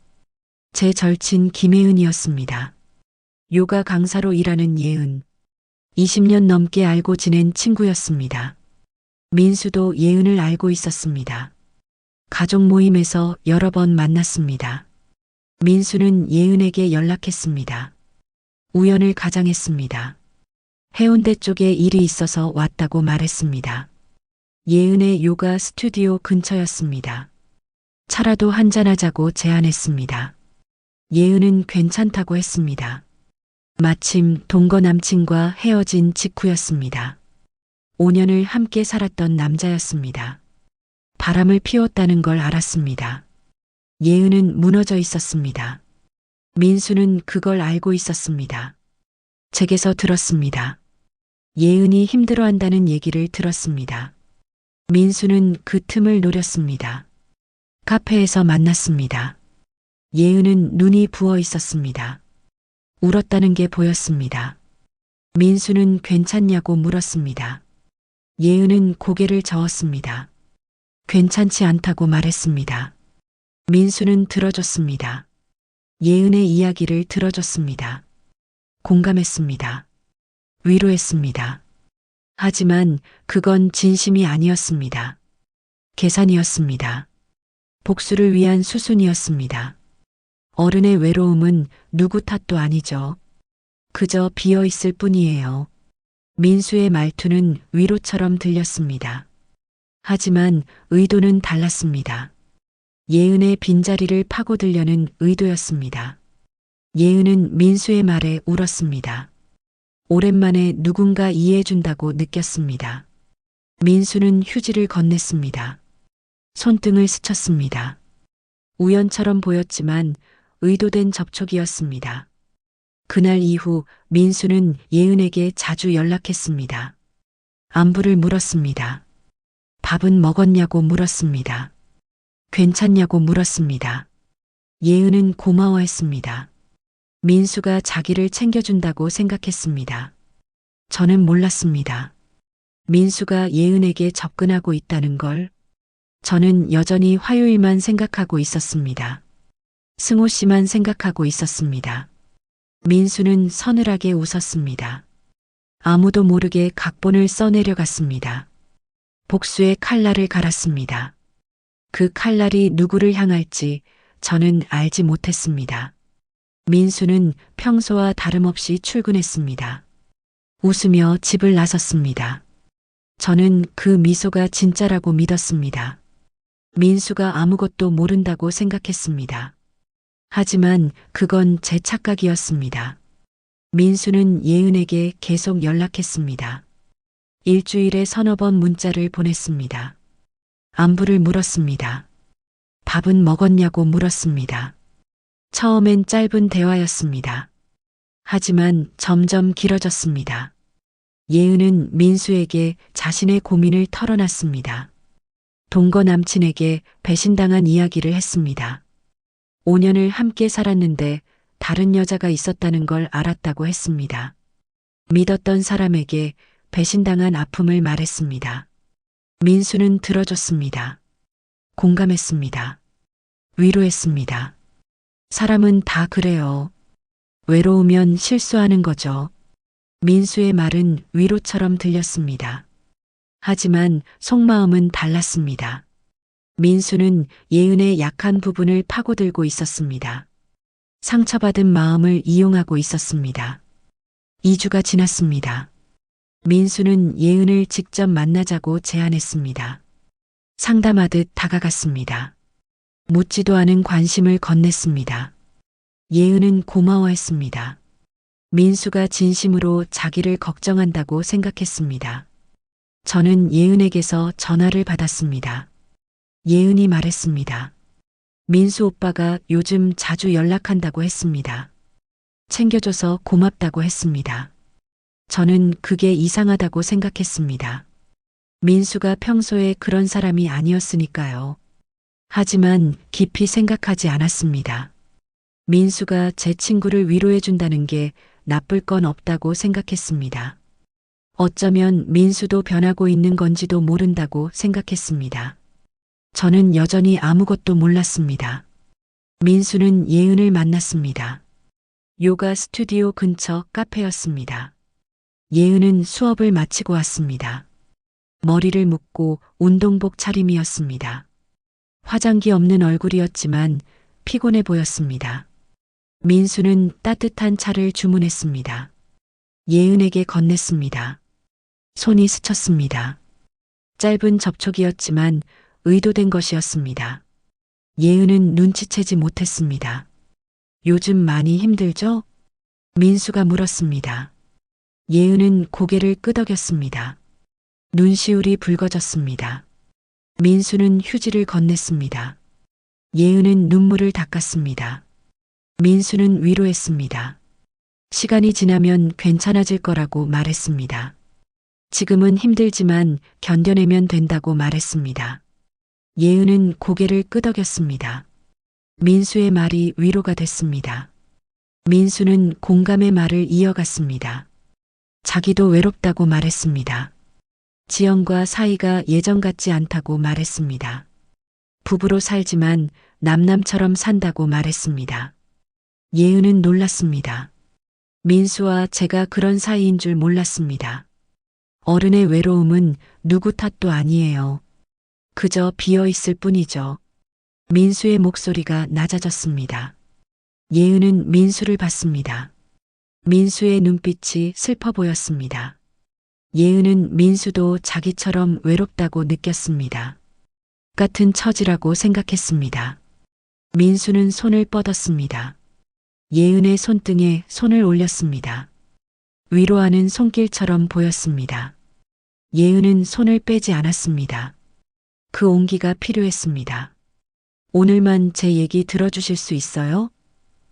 제 절친 김혜은이었습니다. 요가 강사로 일하는 예은. 20년 넘게 알고 지낸 친구였습니다. 민수도 예은을 알고 있었습니다. 가족 모임에서 여러 번 만났습니다. 민수는 예은에게 연락했습니다. 우연을 가장했습니다. 해운대 쪽에 일이 있어서 왔다고 말했습니다. 예은의 요가 스튜디오 근처였습니다. 차라도 한잔하자고 제안했습니다. 예은은 괜찮다고 했습니다. 마침 동거 남친과 헤어진 직후였습니다. 5년을 함께 살았던 남자였습니다. 바람을 피웠다는 걸 알았습니다. 예은은 무너져 있었습니다. 민수는 그걸 알고 있었습니다. 제게서 들었습니다. 예은이 힘들어한다는 얘기를 들었습니다. 민수는 그 틈을 노렸습니다. 카페에서 만났습니다. 예은은 눈이 부어 있었습니다. 울었다는 게 보였습니다. 민수는 괜찮냐고 물었습니다. 예은은 고개를 저었습니다. 괜찮지 않다고 말했습니다. 민수는 들어줬습니다. 예은의 이야기를 들어줬습니다. 공감했습니다. 위로했습니다. 하지만 그건 진심이 아니었습니다. 계산이었습니다. 복수를 위한 수순이었습니다. 어른의 외로움은 누구 탓도 아니죠. 그저 비어 있을 뿐이에요. 민수의 말투는 위로처럼 들렸습니다. 하지만 의도는 달랐습니다. 예은의 빈자리를 파고들려는 의도였습니다. 예은은 민수의 말에 울었습니다. 오랜만에 누군가 이해해준다고 느꼈습니다. 민수는 휴지를 건넸습니다. 손등을 스쳤습니다. 우연처럼 보였지만 의도된 접촉이었습니다. 그날 이후 민수는 예은에게 자주 연락했습니다. 안부를 물었습니다. 밥은 먹었냐고 물었습니다. 괜찮냐고 물었습니다. 예은은 고마워했습니다. 민수가 자기를 챙겨준다고 생각했습니다. 저는 몰랐습니다. 민수가 예은에게 접근하고 있다는 걸. 저는 여전히 화요일만 생각하고 있었습니다. 승호 씨만 생각하고 있었습니다. 민수는 서늘하게 웃었습니다. 아무도 모르게 각본을 써내려갔습니다. 복수의 칼날을 갈았습니다. 그 칼날이 누구를 향할지 저는 알지 못했습니다. 민수는 평소와 다름없이 출근했습니다. 웃으며 집을 나섰습니다. 저는 그 미소가 진짜라고 믿었습니다. 민수가 아무것도 모른다고 생각했습니다. 하지만 그건 제 착각이었습니다. 민수는 예은에게 계속 연락했습니다. 일주일에 서너 번 문자를 보냈습니다. 안부를 물었습니다. 밥은 먹었냐고 물었습니다. 처음엔 짧은 대화였습니다. 하지만 점점 길어졌습니다. 예은은 민수에게 자신의 고민을 털어놨습니다. 동거 남친에게 배신당한 이야기를 했습니다. 5년을 함께 살았는데 다른 여자가 있었다는 걸 알았다고 했습니다. 믿었던 사람에게 배신당한 아픔을 말했습니다. 민수는 들어줬습니다. 공감했습니다. 위로했습니다. 사람은 다 그래요. 외로우면 실수하는 거죠. 민수의 말은 위로처럼 들렸습니다. 하지만 속마음은 달랐습니다. 민수는 예은의 약한 부분을 파고들고 있었습니다. 상처받은 마음을 이용하고 있었습니다. 2주가 지났습니다. 민수는 예은을 직접 만나자고 제안했습니다. 상담하듯 다가갔습니다. 묻지도 않은 관심을 건넸습니다. 예은은 고마워했습니다. 민수가 진심으로 자기를 걱정한다고 생각했습니다. 저는 예은에게서 전화를 받았습니다. 예은이 말했습니다. 민수 오빠가 요즘 자주 연락한다고 했습니다. 챙겨줘서 고맙다고 했습니다. 저는 그게 이상하다고 생각했습니다. 민수가 평소에 그런 사람이 아니었으니까요. 하지만 깊이 생각하지 않았습니다. 민수가 제 친구를 위로해준다는 게 나쁠 건 없다고 생각했습니다. 어쩌면 민수도 변하고 있는 건지도 모른다고 생각했습니다. 저는 여전히 아무것도 몰랐습니다. 민수는 예은을 만났습니다. 요가 스튜디오 근처 카페였습니다. 예은은 수업을 마치고 왔습니다. 머리를 묶고 운동복 차림이었습니다. 화장기 없는 얼굴이었지만 피곤해 보였습니다. 민수는 따뜻한 차를 주문했습니다. 예은에게 건넸습니다. 손이 스쳤습니다. 짧은 접촉이었지만 의도된 것이었습니다. 예은은 눈치채지 못했습니다. 요즘 많이 힘들죠? 민수가 물었습니다. 예은은 고개를 끄덕였습니다. 눈시울이 붉어졌습니다. 민수는 휴지를 건넸습니다. 예은은 눈물을 닦았습니다. 민수는 위로했습니다. 시간이 지나면 괜찮아질 거라고 말했습니다. 지금은 힘들지만 견뎌내면 된다고 말했습니다. 예은은 고개를 끄덕였습니다. 민수의 말이 위로가 됐습니다. 민수는 공감의 말을 이어갔습니다. 자기도 외롭다고 말했습니다. 지영과 사이가 예전 같지 않다고 말했습니다. 부부로 살지만 남남처럼 산다고 말했습니다. 예은은 놀랐습니다. 민수와 제가 그런 사이인 줄 몰랐습니다. 어른의 외로움은 누구 탓도 아니에요. 그저 비어 있을 뿐이죠. 민수의 목소리가 낮아졌습니다. 예은은 민수를 봤습니다. 민수의 눈빛이 슬퍼 보였습니다. 예은은 민수도 자기처럼 외롭다고 느꼈습니다. 같은 처지라고 생각했습니다. 민수는 손을 뻗었습니다. 예은의 손등에 손을 올렸습니다. 위로하는 손길처럼 보였습니다. 예은은 손을 빼지 않았습니다. 그 온기가 필요했습니다. 오늘만 제 얘기 들어주실 수 있어요?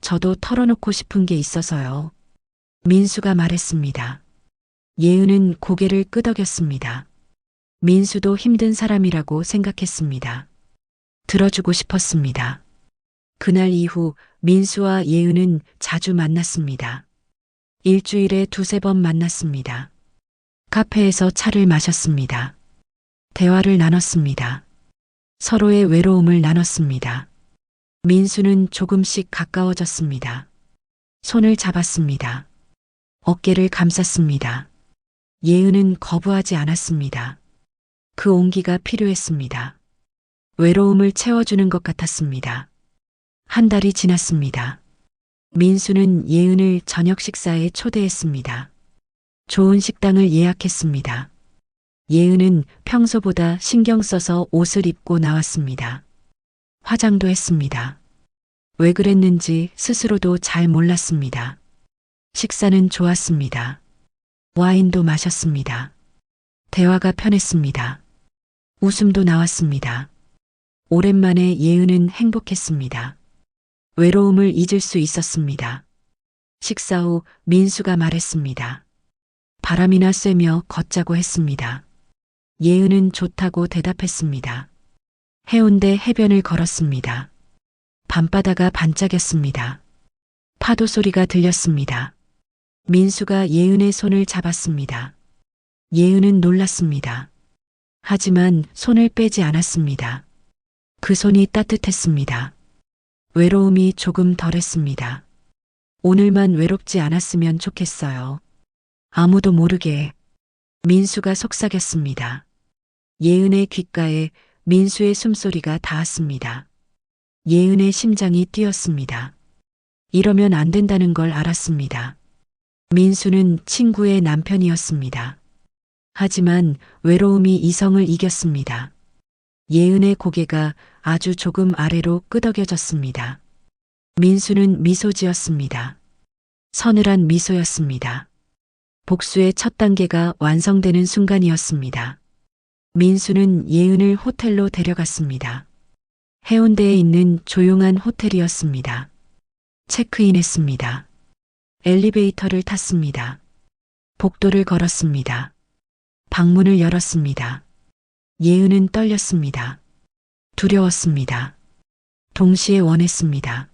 저도 털어놓고 싶은 게 있어서요. 민수가 말했습니다. 예은은 고개를 끄덕였습니다. 민수도 힘든 사람이라고 생각했습니다. 들어주고 싶었습니다. 그날 이후 민수와 예은은 자주 만났습니다. 일주일에 두세 번 만났습니다. 카페에서 차를 마셨습니다. 대화를 나눴습니다. 서로의 외로움을 나눴습니다. 민수는 조금씩 가까워졌습니다. 손을 잡았습니다. 어깨를 감쌌습니다. 예은은 거부하지 않았습니다. 그 온기가 필요했습니다. 외로움을 채워주는 것 같았습니다. 한 달이 지났습니다. 민수는 예은을 저녁 식사에 초대했습니다. 좋은 식당을 예약했습니다. 예은은 평소보다 신경 써서 옷을 입고 나왔습니다. 화장도 했습니다. 왜 그랬는지 스스로도 잘 몰랐습니다. 식사는 좋았습니다. 와인도 마셨습니다. 대화가 편했습니다. 웃음도 나왔습니다. 오랜만에 예은은 행복했습니다. 외로움을 잊을 수 있었습니다. 식사 후 민수가 말했습니다. 바람이나 쐬며 걷자고 했습니다. 예은은 좋다고 대답했습니다. 해운대 해변을 걸었습니다. 밤바다가 반짝였습니다. 파도 소리가 들렸습니다. 민수가 예은의 손을 잡았습니다. 예은은 놀랐습니다. 하지만 손을 빼지 않았습니다. 그 손이 따뜻했습니다. 외로움이 조금 덜했습니다. 오늘만 외롭지 않았으면 좋겠어요. 아무도 모르게. 민수가 속삭였습니다. 예은의 귓가에 민수의 숨소리가 닿았습니다. 예은의 심장이 뛰었습니다. 이러면 안 된다는 걸 알았습니다. 민수는 친구의 남편이었습니다. 하지만 외로움이 이성을 이겼습니다. 예은의 고개가 아주 조금 아래로 끄덕여졌습니다. 민수는 미소 지었습니다. 서늘한 미소였습니다. 복수의 첫 단계가 완성되는 순간이었습니다. 민수는 예은을 호텔로 데려갔습니다. 해운대에 있는 조용한 호텔이었습니다. 체크인했습니다. 엘리베이터를 탔습니다. 복도를 걸었습니다. 방문을 열었습니다. 예은은 떨렸습니다. 두려웠습니다. 동시에 원했습니다.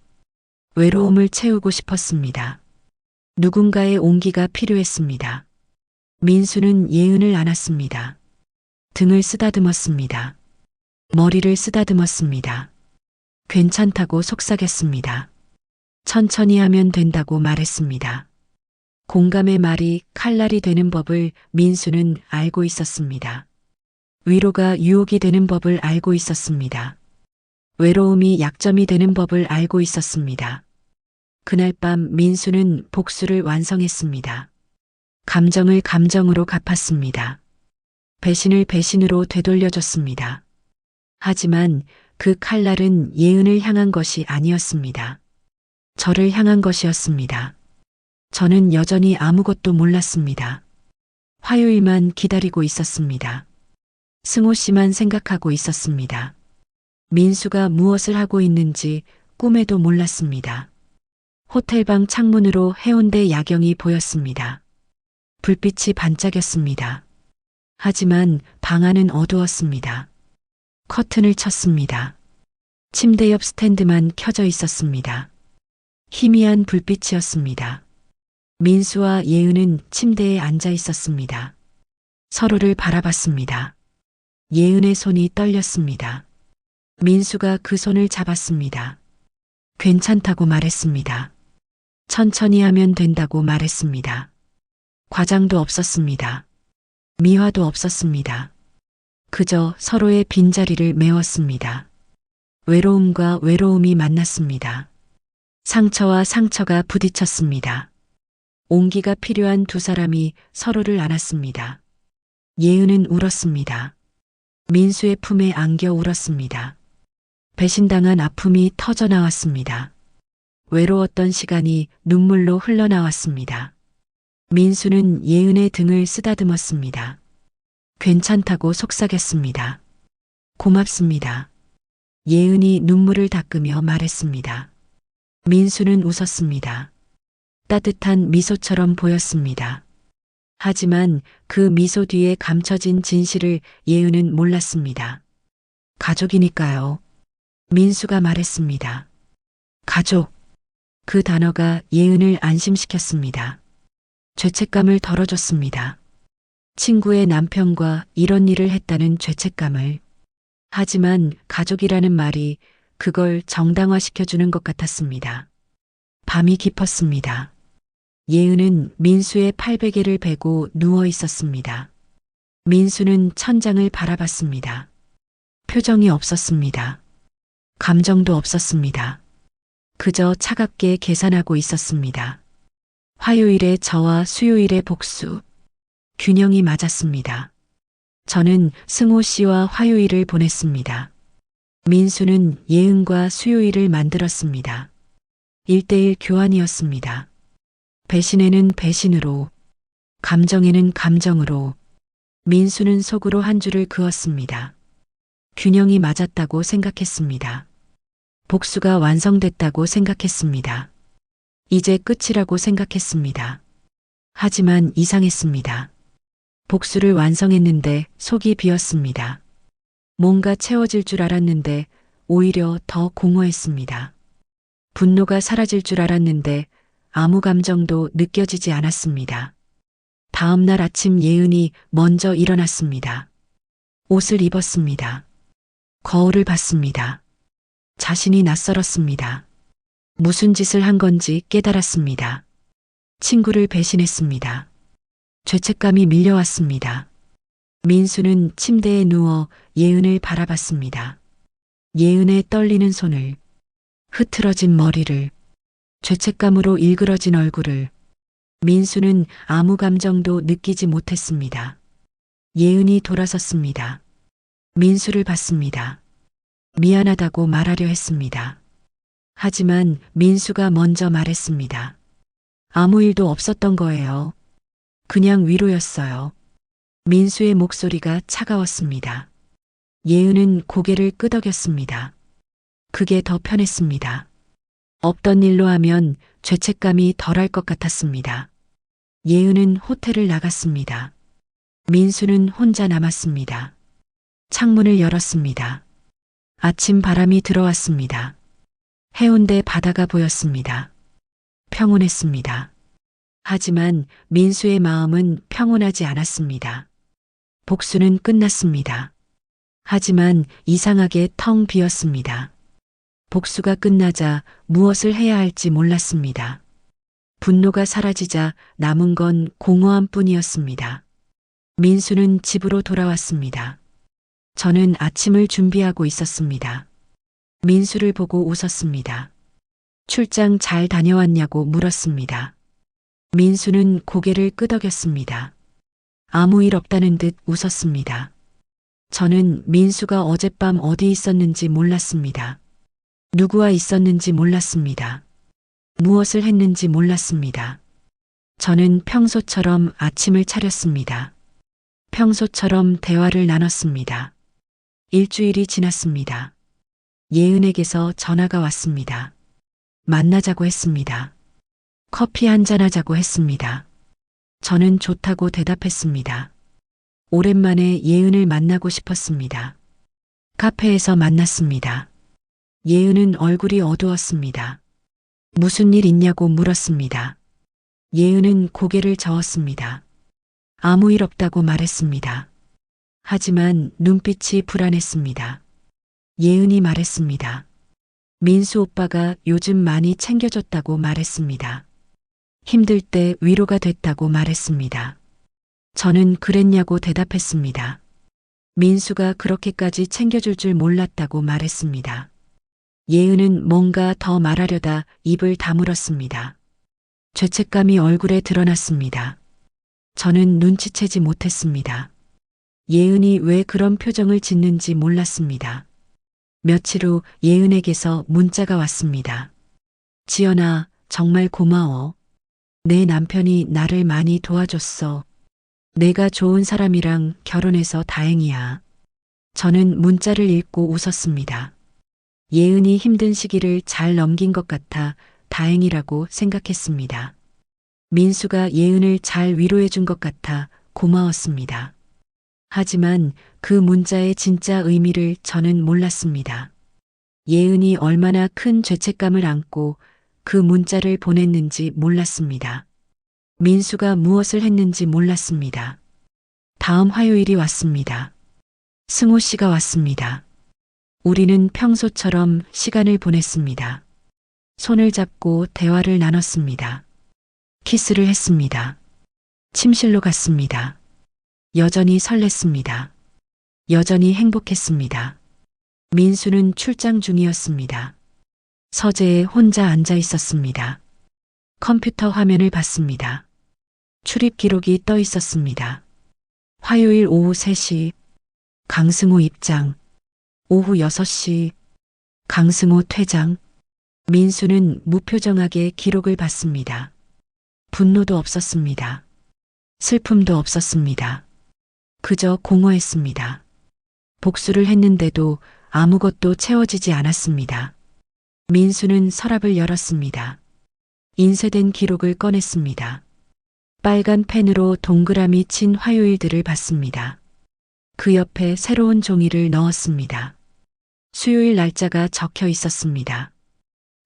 외로움을 채우고 싶었습니다. 누군가의 온기가 필요했습니다. 민수는 예은을 안았습니다. 등을 쓰다듬었습니다. 머리를 쓰다듬었습니다. 괜찮다고 속삭였습니다. 천천히 하면 된다고 말했습니다. 공감의 말이 칼날이 되는 법을 민수는 알고 있었습니다. 위로가 유혹이 되는 법을 알고 있었습니다. 외로움이 약점이 되는 법을 알고 있었습니다. 그날 밤 민수는 복수를 완성했습니다. 감정을 감정으로 갚았습니다. 배신을 배신으로 되돌려줬습니다. 하지만 그 칼날은 예은을 향한 것이 아니었습니다. 저를 향한 것이었습니다. 저는 여전히 아무것도 몰랐습니다. 화요일만 기다리고 있었습니다. 승호 씨만 생각하고 있었습니다. 민수가 무엇을 하고 있는지 꿈에도 몰랐습니다. 호텔방 창문으로 해운대 야경이 보였습니다. 불빛이 반짝였습니다. 하지만 방 안은 어두웠습니다. 커튼을 쳤습니다. 침대 옆 스탠드만 켜져 있었습니다. 희미한 불빛이었습니다. 민수와 예은은 침대에 앉아 있었습니다. 서로를 바라봤습니다. 예은의 손이 떨렸습니다. 민수가 그 손을 잡았습니다. 괜찮다고 말했습니다. 천천히 하면 된다고 말했습니다. 과장도 없었습니다. 미화도 없었습니다. 그저 서로의 빈자리를 메웠습니다. 외로움과 외로움이 만났습니다. 상처와 상처가 부딪혔습니다. 온기가 필요한 두 사람이 서로를 안았습니다. 예은은 울었습니다. 민수의 품에 안겨 울었습니다. 배신당한 아픔이 터져나왔습니다. 외로웠던 시간이 눈물로 흘러나왔습니다. 민수는 예은의 등을 쓰다듬었습니다. 괜찮다고 속삭였습니다. 고맙습니다. 예은이 눈물을 닦으며 말했습니다. 민수는 웃었습니다. 따뜻한 미소처럼 보였습니다. 하지만 그 미소 뒤에 감춰진 진실을 예은은 몰랐습니다. 가족이니까요. 민수가 말했습니다. 가족. 그 단어가 예은을 안심시켰습니다. 죄책감을 덜어줬습니다. 친구의 남편과 이런 일을 했다는 죄책감을. 하지만 가족이라는 말이 그걸 정당화시켜주는 것 같았습니다. 밤이 깊었습니다. 예은은 민수의 팔베개를 베고 누워 있었습니다. 민수는 천장을 바라봤습니다. 표정이 없었습니다. 감정도 없었습니다. 그저 차갑게 계산하고 있었습니다. 화요일에 저와 수요일에 복수. 균형이 맞았습니다. 저는 승호 씨와 화요일을 보냈습니다. 민수는 예은과 수요일을 만들었습니다. 1:1 교환이었습니다. 배신에는 배신으로, 감정에는 감정으로, 민수는 속으로 한 줄을 그었습니다. 균형이 맞았다고 생각했습니다. 복수가 완성됐다고 생각했습니다. 이제 끝이라고 생각했습니다. 하지만 이상했습니다. 복수를 완성했는데 속이 비었습니다. 뭔가 채워질 줄 알았는데 오히려 더 공허했습니다. 분노가 사라질 줄 알았는데 아무 감정도 느껴지지 않았습니다. 다음 날 아침 예은이 먼저 일어났습니다. 옷을 입었습니다. 거울을 봤습니다. 자신이 낯설었습니다. 무슨 짓을 한 건지 깨달았습니다. 친구를 배신했습니다. 죄책감이 밀려왔습니다. 민수는 침대에 누워 예은을 바라봤습니다. 예은의 떨리는 손을, 흐트러진 머리를, 죄책감으로 일그러진 얼굴을. 민수는 아무 감정도 느끼지 못했습니다. 예은이 돌아섰습니다. 민수를 봤습니다. 미안하다고 말하려 했습니다. 하지만 민수가 먼저 말했습니다. 아무 일도 없었던 거예요. 그냥 위로였어요. 민수의 목소리가 차가웠습니다. 예은은 고개를 끄덕였습니다. 그게 더 편했습니다. 없던 일로 하면 죄책감이 덜할 것 같았습니다. 예은은 호텔을 나갔습니다. 민수는 혼자 남았습니다. 창문을 열었습니다. 아침 바람이 들어왔습니다. 해운대 바다가 보였습니다. 평온했습니다. 하지만 민수의 마음은 평온하지 않았습니다. 복수는 끝났습니다. 하지만 이상하게 텅 비었습니다. 복수가 끝나자 무엇을 해야 할지 몰랐습니다. 분노가 사라지자 남은 건 공허함 뿐이었습니다. 민수는 집으로 돌아왔습니다. 저는 아침을 준비하고 있었습니다. 민수를 보고 웃었습니다. 출장 잘 다녀왔냐고 물었습니다. 민수는 고개를 끄덕였습니다. 아무 일 없다는 듯 웃었습니다. 저는 민수가 어젯밤 어디 있었는지 몰랐습니다. 누구와 있었는지 몰랐습니다. 무엇을 했는지 몰랐습니다. 저는 평소처럼 아침을 차렸습니다. 평소처럼 대화를 나눴습니다. 일주일이 지났습니다. 예은에게서 전화가 왔습니다. 만나자고 했습니다. 커피 한잔하자고 했습니다. 저는 좋다고 대답했습니다. 오랜만에 예은을 만나고 싶었습니다. 카페에서 만났습니다. 예은은 얼굴이 어두웠습니다. 무슨 일 있냐고 물었습니다. 예은은 고개를 저었습니다. 아무 일 없다고 말했습니다. 하지만 눈빛이 불안했습니다. 예은이 말했습니다. 민수 오빠가 요즘 많이 챙겨줬다고 말했습니다. 힘들 때 위로가 됐다고 말했습니다. 저는 그랬냐고 대답했습니다. 민수가 그렇게까지 챙겨줄 줄 몰랐다고 말했습니다. 예은은 뭔가 더 말하려다 입을 다물었습니다. 죄책감이 얼굴에 드러났습니다. 저는 눈치채지 못했습니다. 예은이 왜 그런 표정을 짓는지 몰랐습니다. 며칠 후 예은에게서 문자가 왔습니다. 지연아, 정말 고마워. 내 남편이 나를 많이 도와줬어. 내가 좋은 사람이랑 결혼해서 다행이야. 저는 문자를 읽고 웃었습니다. 예은이 힘든 시기를 잘 넘긴 것 같아 다행이라고 생각했습니다. 민수가 예은을 잘 위로해 준 것 같아 고마웠습니다. 하지만 그 문자의 진짜 의미를 저는 몰랐습니다. 예은이 얼마나 큰 죄책감을 안고 그 문자를 보냈는지 몰랐습니다. 민수가 무엇을 했는지 몰랐습니다. 다음 화요일이 왔습니다. 승호 씨가 왔습니다. 우리는 평소처럼 시간을 보냈습니다. 손을 잡고 대화를 나눴습니다. 키스를 했습니다. 침실로 갔습니다. 여전히 설렜습니다. 여전히 행복했습니다. 민수는 출장 중이었습니다. 서재에 혼자 앉아 있었습니다. 컴퓨터 화면을 봤습니다. 출입 기록이 떠 있었습니다. 화요일 오후 3시, 강승호 입장. 오후 6시, 강승호 퇴장. 민수는 무표정하게 기록을 봤습니다. 분노도 없었습니다. 슬픔도 없었습니다. 그저 공허했습니다. 복수를 했는데도 아무것도 채워지지 않았습니다. 민수는 서랍을 열었습니다. 인쇄된 기록을 꺼냈습니다. 빨간 펜으로 동그라미 친 화요일들을 봤습니다. 그 옆에 새로운 종이를 넣었습니다. 수요일 날짜가 적혀 있었습니다.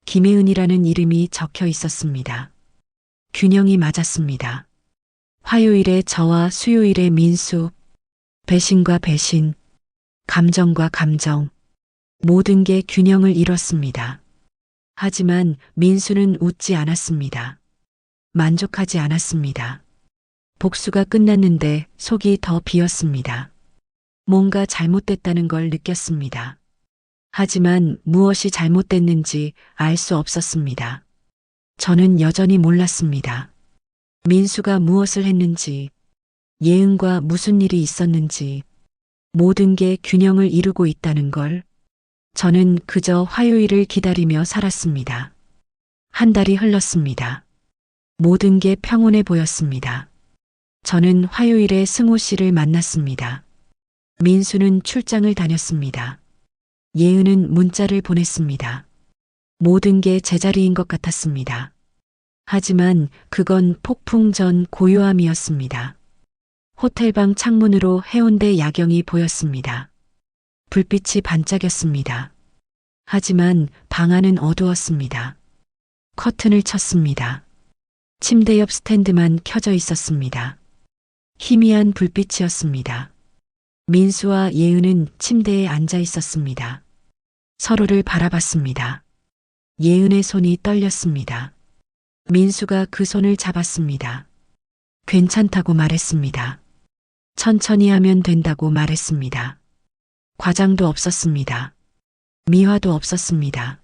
김혜은이라는 이름이 적혀 있었습니다. 균형이 맞았습니다. 화요일에 저와 수요일에 민수, 배신과 배신, 감정과 감정, 모든 게 균형을 이뤘습니다. 하지만 민수는 웃지 않았습니다. 만족하지 않았습니다. 복수가 끝났는데 속이 더 비었습니다. 뭔가 잘못됐다는 걸 느꼈습니다. 하지만 무엇이 잘못됐는지 알 수 없었습니다. 저는 여전히 몰랐습니다. 민수가 무엇을 했는지, 예은과 무슨 일이 있었는지, 모든 게 균형을 이루고 있다는 걸. 저는 그저 화요일을 기다리며 살았습니다. 한 달이 흘렀습니다. 모든 게 평온해 보였습니다. 저는 화요일에 승호 씨를 만났습니다. 민수는 출장을 다녔습니다. 예은은 문자를 보냈습니다. 모든 게 제자리인 것 같았습니다. 하지만 그건 폭풍 전 고요함이었습니다. 호텔방 창문으로 해운대 야경이 보였습니다. 불빛이 반짝였습니다. 하지만 방 안은 어두웠습니다. 커튼을 쳤습니다. 침대 옆 스탠드만 켜져 있었습니다. 희미한 불빛이었습니다. 민수와 예은은 침대에 앉아 있었습니다. 서로를 바라봤습니다. 예은의 손이 떨렸습니다. 민수가 그 손을 잡았습니다. 괜찮다고 말했습니다. 천천히 하면 된다고 말했습니다. 과장도 없었습니다. 미화도 없었습니다.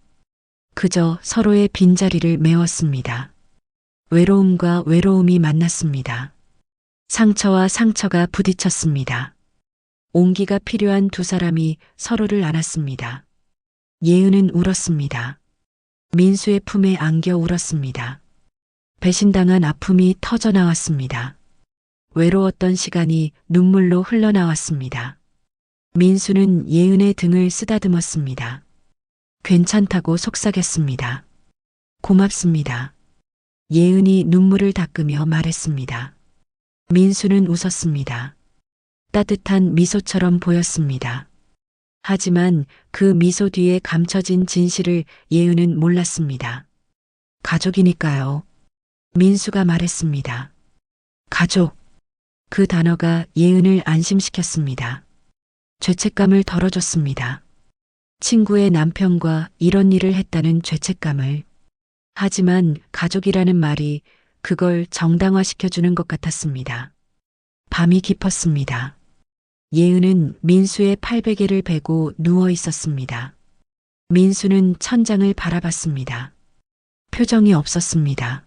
그저 서로의 빈자리를 메웠습니다. 외로움과 외로움이 만났습니다. 상처와 상처가 부딪혔습니다. 온기가 필요한 두 사람이 서로를 안았습니다. 예은은 울었습니다. 민수의 품에 안겨 울었습니다. 배신당한 아픔이 터져나왔습니다. 외로웠던 시간이 눈물로 흘러나왔습니다. 민수는 예은의 등을 쓰다듬었습니다. 괜찮다고 속삭였습니다. 고맙습니다. 예은이 눈물을 닦으며 말했습니다. 민수는 웃었습니다. 따뜻한 미소처럼 보였습니다. 하지만 그 미소 뒤에 감춰진 진실을 예은은 몰랐습니다. 가족이니까요. 민수가 말했습니다. 가족. 그 단어가 예은을 안심시켰습니다. 죄책감을 덜어줬습니다. 친구의 남편과 이런 일을 했다는 죄책감을. 하지만 가족이라는 말이 그걸 정당화시켜주는 것 같았습니다. 밤이 깊었습니다. 예은은 민수의 팔베개를 베고 누워 있었습니다. 민수는 천장을 바라봤습니다. 표정이 없었습니다.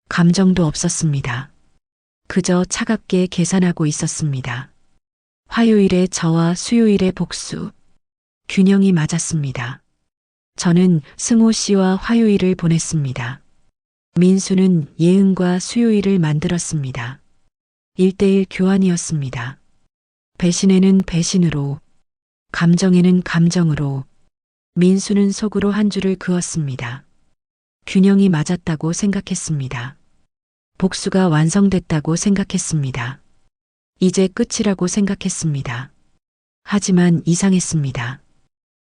감정도 없었습니다. 그저 차갑게 계산하고 있었습니다. 화요일에 저와 수요일에 복수. 균형이 맞았습니다. 저는 승호 씨와 화요일을 보냈습니다. 민수는 예은과 수요일을 만들었습니다. 1대1 교환이었습니다. 배신에는 배신으로, 감정에는 감정으로, 민수는 속으로 한 줄을 그었습니다. 균형이 맞았다고 생각했습니다. 복수가 완성됐다고 생각했습니다. 이제 끝이라고 생각했습니다. 하지만 이상했습니다.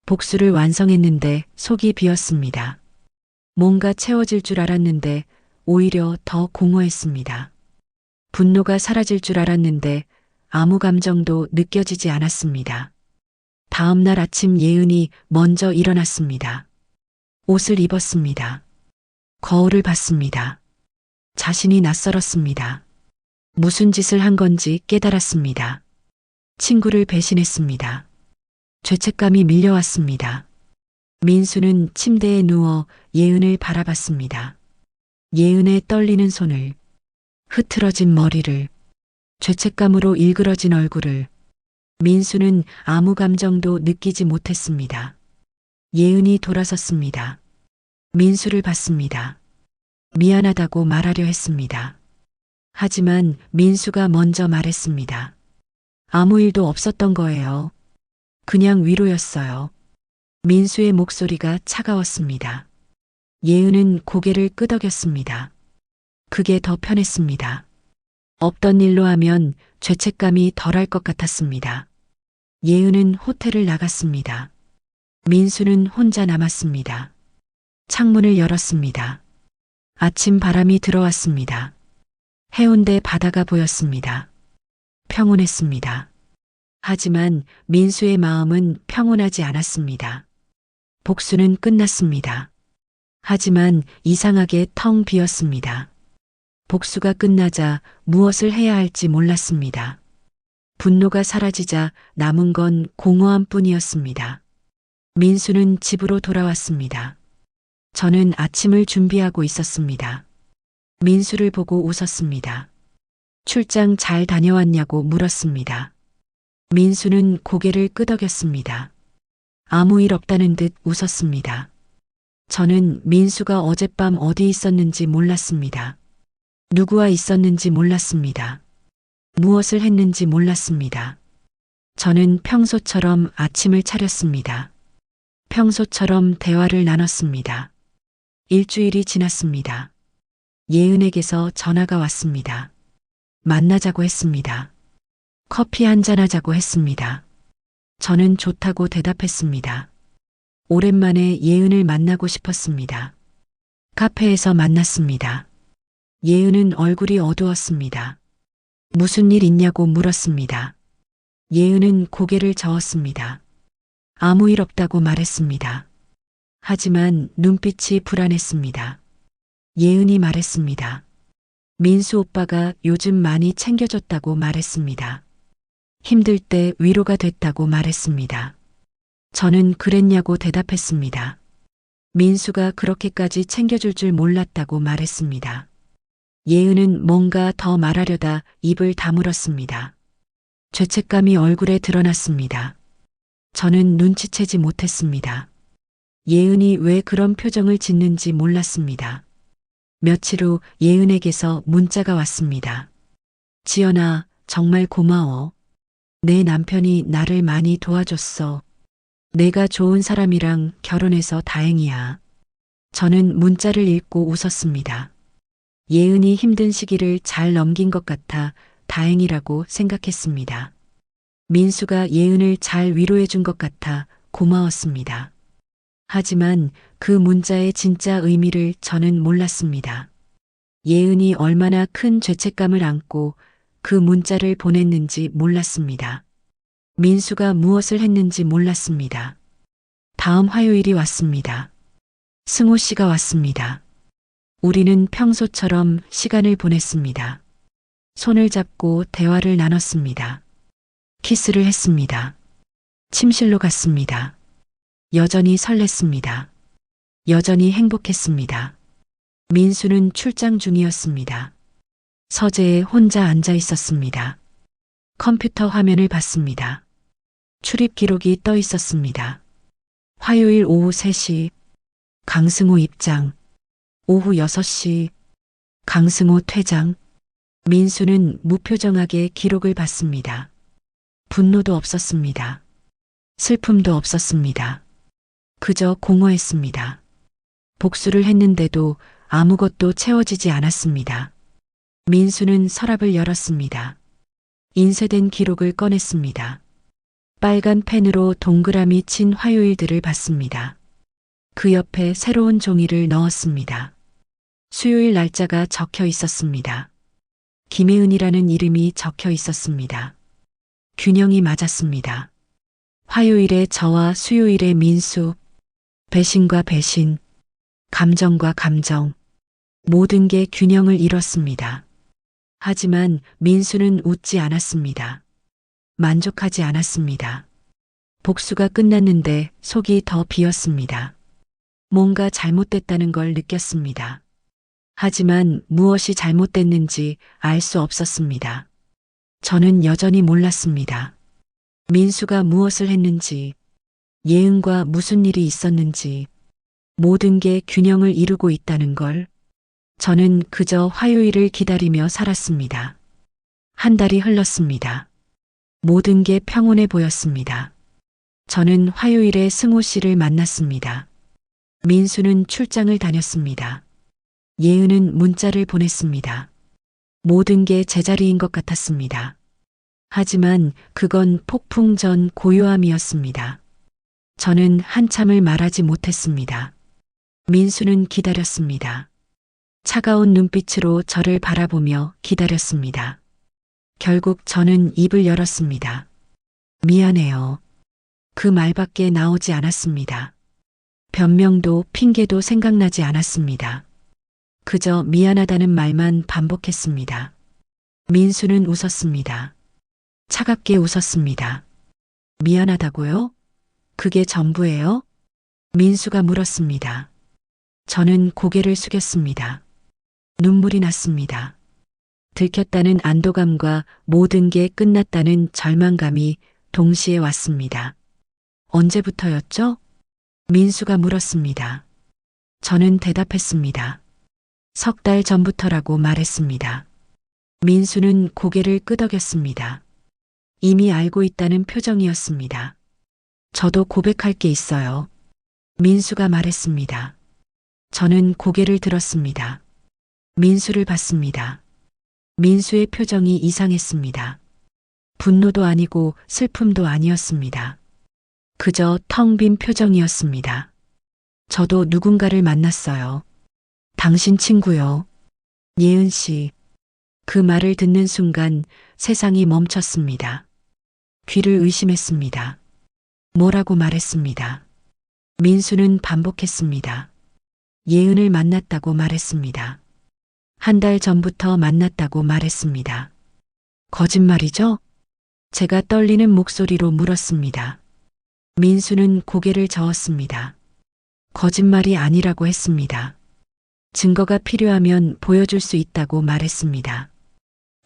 복수를 완성했는데 속이 비었습니다. 뭔가 채워질 줄 알았는데 오히려 더 공허했습니다. 분노가 사라질 줄 알았는데 아무 감정도 느껴지지 않았습니다. 다음 날 아침 예은이 먼저 일어났습니다. 옷을 입었습니다. 거울을 봤습니다. 자신이 낯설었습니다. 무슨 짓을 한 건지 깨달았습니다. 친구를 배신했습니다. 죄책감이 밀려왔습니다. 민수는 침대에 누워 예은을 바라봤습니다. 예은의 떨리는 손을, 흐트러진 머리를, 죄책감으로 일그러진 얼굴을. 민수는 아무 감정도 느끼지 못했습니다. 예은이 돌아섰습니다. 민수를 봤습니다. 미안하다고 말하려 했습니다. 하지만 민수가 먼저 말했습니다. 아무 일도 없었던 거예요. 그냥 위로였어요. 민수의 목소리가 차가웠습니다. 예은은 고개를 끄덕였습니다. 그게 더 편했습니다. 없던 일로 하면 죄책감이 덜할 것 같았습니다. 예은은 호텔을 나갔습니다. 민수는 혼자 남았습니다. 창문을 열었습니다. 아침 바람이 들어왔습니다. 해운대 바다가 보였습니다. 평온했습니다. 하지만 민수의 마음은 평온하지 않았습니다. 복수는 끝났습니다. 하지만 이상하게 텅 비었습니다. 복수가 끝나자 무엇을 해야 할지 몰랐습니다. 분노가 사라지자 남은 건 공허함 뿐이었습니다. 민수는 집으로 돌아왔습니다. 저는 아침을 준비하고 있었습니다. 민수를 보고 웃었습니다. 출장 잘 다녀왔냐고 물었습니다. 민수는 고개를 끄덕였습니다. 아무 일 없다는 듯 웃었습니다. 저는 민수가 어젯밤 어디 있었는지 몰랐습니다. 누구와 있었는지 몰랐습니다. 무엇을 했는지 몰랐습니다. 저는 평소처럼 아침을 차렸습니다. 평소처럼 대화를 나눴습니다. 일주일이 지났습니다. 예은에게서 전화가 왔습니다. 만나자고 했습니다. 커피 한잔하자고 했습니다. 저는 좋다고 대답했습니다. 오랜만에 예은을 만나고 싶었습니다. 카페에서 만났습니다. 예은은 얼굴이 어두웠습니다. 무슨 일 있냐고 물었습니다. 예은은 고개를 저었습니다. 아무 일 없다고 말했습니다. 하지만 눈빛이 불안했습니다. 예은이 말했습니다. 민수 오빠가 요즘 많이 챙겨줬다고 말했습니다. 힘들 때 위로가 됐다고 말했습니다. 저는 그랬냐고 대답했습니다. 민수가 그렇게까지 챙겨줄 줄 몰랐다고 말했습니다. 예은은 뭔가 더 말하려다 입을 다물었습니다. 죄책감이 얼굴에 드러났습니다. 저는 눈치채지 못했습니다. 예은이 왜 그런 표정을 짓는지 몰랐습니다. 며칠 후 예은에게서 문자가 왔습니다. 지연아, 정말 고마워. 내 남편이 나를 많이 도와줬어. 내가 좋은 사람이랑 결혼해서 다행이야. 저는 문자를 읽고 웃었습니다. 예은이 힘든 시기를 잘 넘긴 것 같아 다행이라고 생각했습니다. 민수가 예은을 잘 위로해 준 것 같아 고마웠습니다. 하지만 그 문자의 진짜 의미를 저는 몰랐습니다. 예은이 얼마나 큰 죄책감을 안고 그 문자를 보냈는지 몰랐습니다. 민수가 무엇을 했는지 몰랐습니다. 다음 화요일이 왔습니다. 승호 씨가 왔습니다. 우리는 평소처럼 시간을 보냈습니다. 손을 잡고 대화를 나눴습니다. 키스를 했습니다. 침실로 갔습니다. 여전히 설렜습니다. 여전히 행복했습니다. 민수는 출장 중이었습니다. 서재에 혼자 앉아 있었습니다. 컴퓨터 화면을 봤습니다. 출입 기록이 떠 있었습니다. 화요일 오후 3시, 강승호 입장. 오후 6시, 강승호 퇴장. 민수는 무표정하게 기록을 봤습니다. 분노도 없었습니다. 슬픔도 없었습니다. 그저 공허했습니다. 복수를 했는데도 아무것도 채워지지 않았습니다. 민수는 서랍을 열었습니다. 인쇄된 기록을 꺼냈습니다. 빨간 펜으로 동그라미 친 화요일들을 봤습니다. 그 옆에 새로운 종이를 넣었습니다. 수요일 날짜가 적혀 있었습니다. 김혜은이라는 이름이 적혀 있었습니다. 균형이 맞았습니다. 화요일에 저와 수요일에 민수, 배신과 배신, 감정과 감정, 모든 게 균형을 이뤘습니다. 하지만 민수는 웃지 않았습니다. 만족하지 않았습니다. 복수가 끝났는데 속이 더 비었습니다. 뭔가 잘못됐다는 걸 느꼈습니다. 하지만 무엇이 잘못됐는지 알 수 없었습니다. 저는 여전히 몰랐습니다. 민수가 무엇을 했는지, 예은과 무슨 일이 있었는지, 모든 게 균형을 이루고 있다는 걸. 저는 그저 화요일을 기다리며 살았습니다. 한 달이 흘렀습니다. 모든 게 평온해 보였습니다. 저는 화요일에 승호 씨를 만났습니다. 민수는 출장을 다녔습니다. 예은은 문자를 보냈습니다. 모든 게 제자리인 것 같았습니다. 하지만 그건 폭풍 전 고요함이었습니다. 저는 한참을 말하지 못했습니다. 민수는 기다렸습니다. 차가운 눈빛으로 저를 바라보며 기다렸습니다. 결국 저는 입을 열었습니다. 미안해요. 그 말밖에 나오지 않았습니다. 변명도 핑계도 생각나지 않았습니다. 그저 미안하다는 말만 반복했습니다. 민수는 웃었습니다. 차갑게 웃었습니다. 미안하다고요? 그게 전부예요? 민수가 물었습니다. 저는 고개를 숙였습니다. 눈물이 났습니다. 들켰다는 안도감과 모든 게 끝났다는 절망감이 동시에 왔습니다. 언제부터였죠? 민수가 물었습니다. 저는 대답했습니다. 3달 전부터라고 말했습니다. 민수는 고개를 끄덕였습니다. 이미 알고 있다는 표정이었습니다. 저도 고백할 게 있어요. 민수가 말했습니다. 저는 고개를 들었습니다. 민수를 봤습니다. 민수의 표정이 이상했습니다. 분노도 아니고 슬픔도 아니었습니다. 그저 텅 빈 표정이었습니다. 저도 누군가를 만났어요. 당신 친구요. 예은 씨. 그 말을 듣는 순간 세상이 멈췄습니다. 귀를 의심했습니다. 뭐라고 말했습니다. 민수는 반복했습니다. 예은을 만났다고 말했습니다. 한 달 전부터 만났다고 말했습니다. 거짓말이죠? 제가 떨리는 목소리로 물었습니다. 민수는 고개를 저었습니다. 거짓말이 아니라고 했습니다. 증거가 필요하면 보여줄 수 있다고 말했습니다.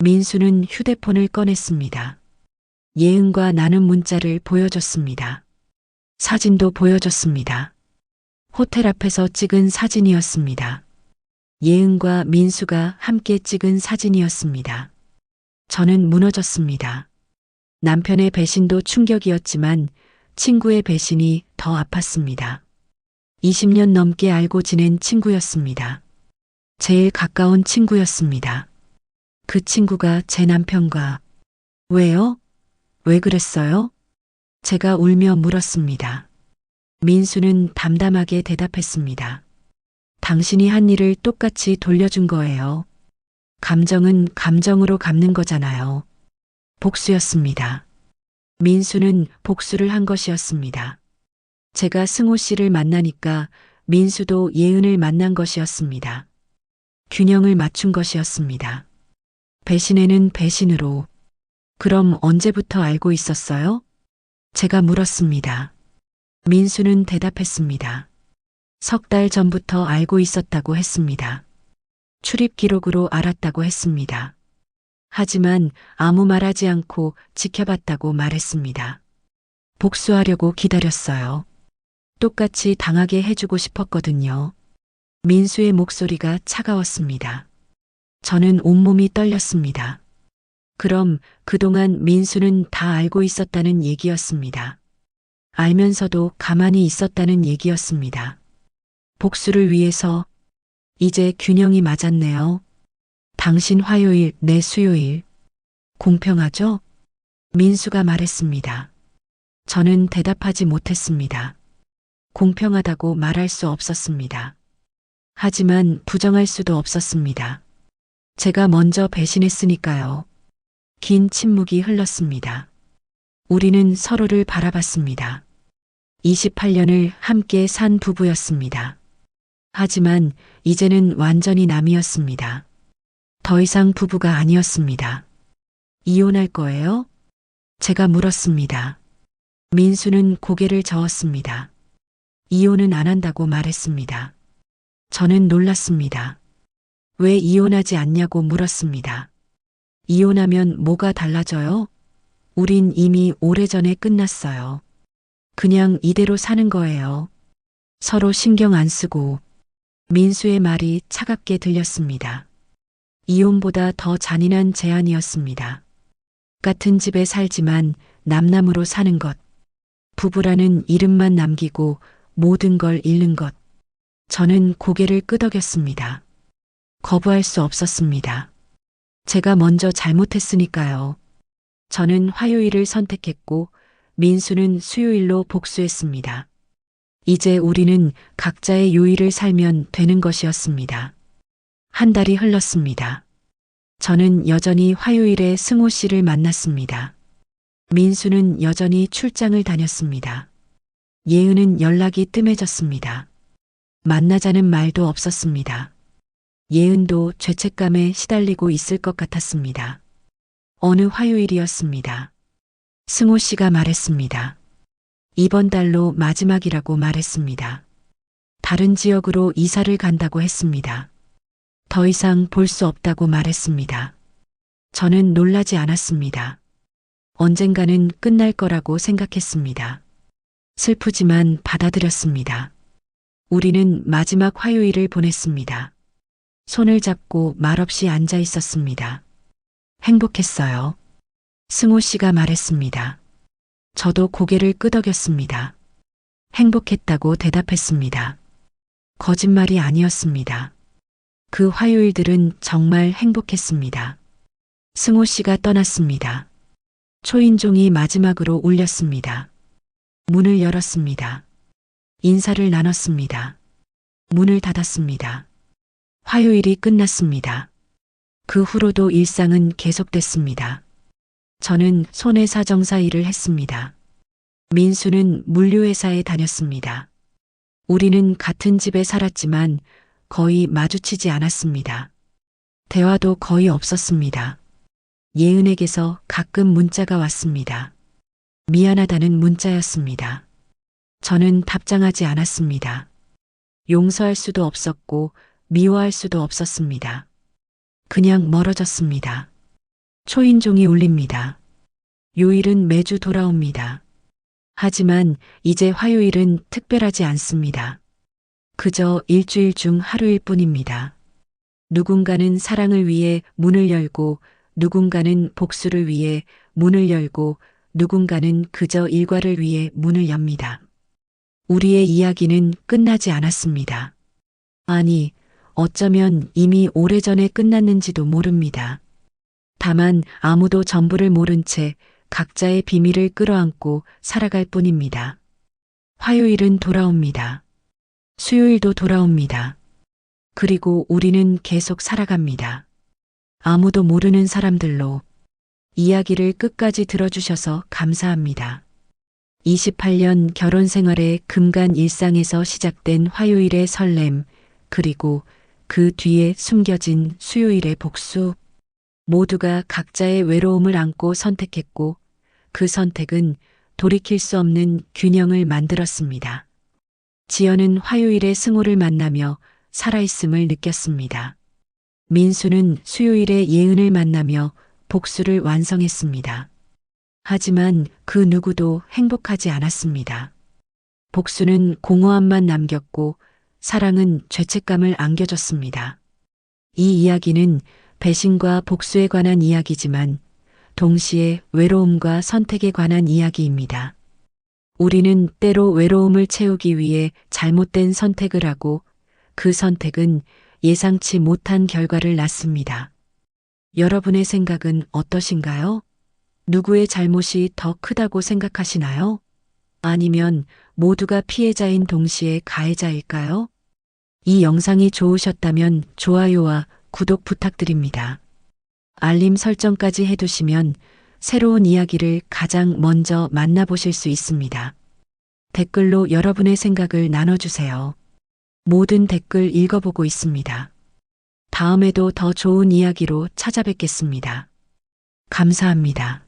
민수는 휴대폰을 꺼냈습니다. 예은과 나눈 문자를 보여줬습니다. 사진도 보여줬습니다. 호텔 앞에서 찍은 사진이었습니다. 예은과 민수가 함께 찍은 사진이었습니다. 저는 무너졌습니다. 남편의 배신도 충격이었지만 친구의 배신이 더 아팠습니다. 20년 넘게 알고 지낸 친구였습니다. 제일 가까운 친구였습니다. 그 친구가 제 남편과 왜요? 왜 그랬어요? 제가 울며 물었습니다. 민수는 담담하게 대답했습니다. 당신이 한 일을 똑같이 돌려준 거예요. 감정은 감정으로 갚는 거잖아요. 복수였습니다. 민수는 복수를 한 것이었습니다. 제가 승호 씨를 만나니까 민수도 예은을 만난 것이었습니다. 균형을 맞춘 것이었습니다. 배신에는 배신으로. 그럼 언제부터 알고 있었어요? 제가 물었습니다. 민수는 대답했습니다. 석 달 전부터 알고 있었다고 했습니다. 출입 기록으로 알았다고 했습니다. 하지만 아무 말하지 않고 지켜봤다고 말했습니다. 복수하려고 기다렸어요. 똑같이 당하게 해주고 싶었거든요. 민수의 목소리가 차가웠습니다. 저는 온몸이 떨렸습니다. 그럼 그동안 민수는 다 알고 있었다는 얘기였습니다. 알면서도 가만히 있었다는 얘기였습니다. 복수를 위해서. 이제 균형이 맞았네요. 당신 화요일, 내 수요일. 공평하죠? 민수가 말했습니다. 저는 대답하지 못했습니다. 공평하다고 말할 수 없었습니다. 하지만 부정할 수도 없었습니다. 제가 먼저 배신했으니까요. 긴 침묵이 흘렀습니다. 우리는 서로를 바라봤습니다. 28년을 함께 산 부부였습니다. 하지만 이제는 완전히 남이었습니다. 더 이상 부부가 아니었습니다. 이혼할 거예요? 제가 물었습니다. 민수는 고개를 저었습니다. 이혼은 안 한다고 말했습니다. 저는 놀랐습니다. 왜 이혼하지 않냐고 물었습니다. 이혼하면 뭐가 달라져요? 우린 이미 오래전에 끝났어요. 그냥 이대로 사는 거예요. 서로 신경 안 쓰고. 민수의 말이 차갑게 들렸습니다. 이혼보다 더 잔인한 제안이었습니다. 같은 집에 살지만 남남으로 사는 것. 부부라는 이름만 남기고 모든 걸 잃는 것. 저는 고개를 끄덕였습니다. 거부할 수 없었습니다. 제가 먼저 잘못했으니까요. 저는 화요일을 선택했고 민수는 수요일로 복수했습니다. 이제 우리는 각자의 요일을 살면 되는 것이었습니다. 한 달이 흘렀습니다. 저는 여전히 화요일에 승호 씨를 만났습니다. 민수는 여전히 출장을 다녔습니다. 예은은 연락이 뜸해졌습니다. 만나자는 말도 없었습니다. 예은도 죄책감에 시달리고 있을 것 같았습니다. 어느 화요일이었습니다. 승호 씨가 말했습니다. 이번 달로 마지막이라고 말했습니다. 다른 지역으로 이사를 간다고 했습니다. 더 이상 볼 수 없다고 말했습니다. 저는 놀라지 않았습니다. 언젠가는 끝날 거라고 생각했습니다. 슬프지만 받아들였습니다. 우리는 마지막 화요일을 보냈습니다. 손을 잡고 말없이 앉아 있었습니다. 행복했어요. 승호 씨가 말했습니다. 저도 고개를 끄덕였습니다. 행복했다고 대답했습니다. 거짓말이 아니었습니다. 그 화요일들은 정말 행복했습니다. 승호 씨가 떠났습니다. 초인종이 마지막으로 울렸습니다. 문을 열었습니다. 인사를 나눴습니다. 문을 닫았습니다. 화요일이 끝났습니다. 그 후로도 일상은 계속됐습니다. 저는 손해사정사 일을 했습니다. 민수는 물류회사에 다녔습니다. 우리는 같은 집에 살았지만 거의 마주치지 않았습니다. 대화도 거의 없었습니다. 예은에게서 가끔 문자가 왔습니다. 미안하다는 문자였습니다. 저는 답장하지 않았습니다. 용서할 수도 없었고 미워할 수도 없었습니다. 그냥 멀어졌습니다. 초인종이 울립니다. 요일은 매주 돌아옵니다. 하지만 이제 화요일은 특별하지 않습니다. 그저 일주일 중 하루일 뿐입니다. 누군가는 사랑을 위해 문을 열고 누군가는 복수를 위해 문을 열고 누군가는 그저 일과를 위해 문을 엽니다. 우리의 이야기는 끝나지 않았습니다. 아니, 어쩌면 이미 오래전에 끝났는지도 모릅니다. 다만 아무도 전부를 모른 채 각자의 비밀을 끌어안고 살아갈 뿐입니다. 화요일은 돌아옵니다. 수요일도 돌아옵니다. 그리고 우리는 계속 살아갑니다. 아무도 모르는 사람들로. 이야기를 끝까지 들어주셔서 감사합니다. 28년 결혼 생활의 금간 일상에서 시작된 화요일의 설렘, 그리고 그 뒤에 숨겨진 수요일의 복수. 모두가 각자의 외로움을 안고 선택했고 그 선택은 돌이킬 수 없는 균형을 만들었습니다. 지연은 화요일에 승호를 만나며 살아있음을 느꼈습니다. 민수는 수요일에 예은을 만나며 복수를 완성했습니다. 하지만 그 누구도 행복하지 않았습니다. 복수는 공허함만 남겼고 사랑은 죄책감을 안겨줬습니다. 이 이야기는 배신과 복수에 관한 이야기지만 동시에 외로움과 선택에 관한 이야기입니다. 우리는 때로 외로움을 채우기 위해 잘못된 선택을 하고 그 선택은 예상치 못한 결과를 낳습니다. 여러분의 생각은 어떠신가요? 누구의 잘못이 더 크다고 생각하시나요? 아니면 모두가 피해자인 동시에 가해자일까요? 이 영상이 좋으셨다면 좋아요와 구독 부탁드립니다. 알림 설정까지 해두시면 새로운 이야기를 가장 먼저 만나보실 수 있습니다. 댓글로 여러분의 생각을 나눠주세요. 모든 댓글 읽어보고 있습니다. 다음에도 더 좋은 이야기로 찾아뵙겠습니다. 감사합니다.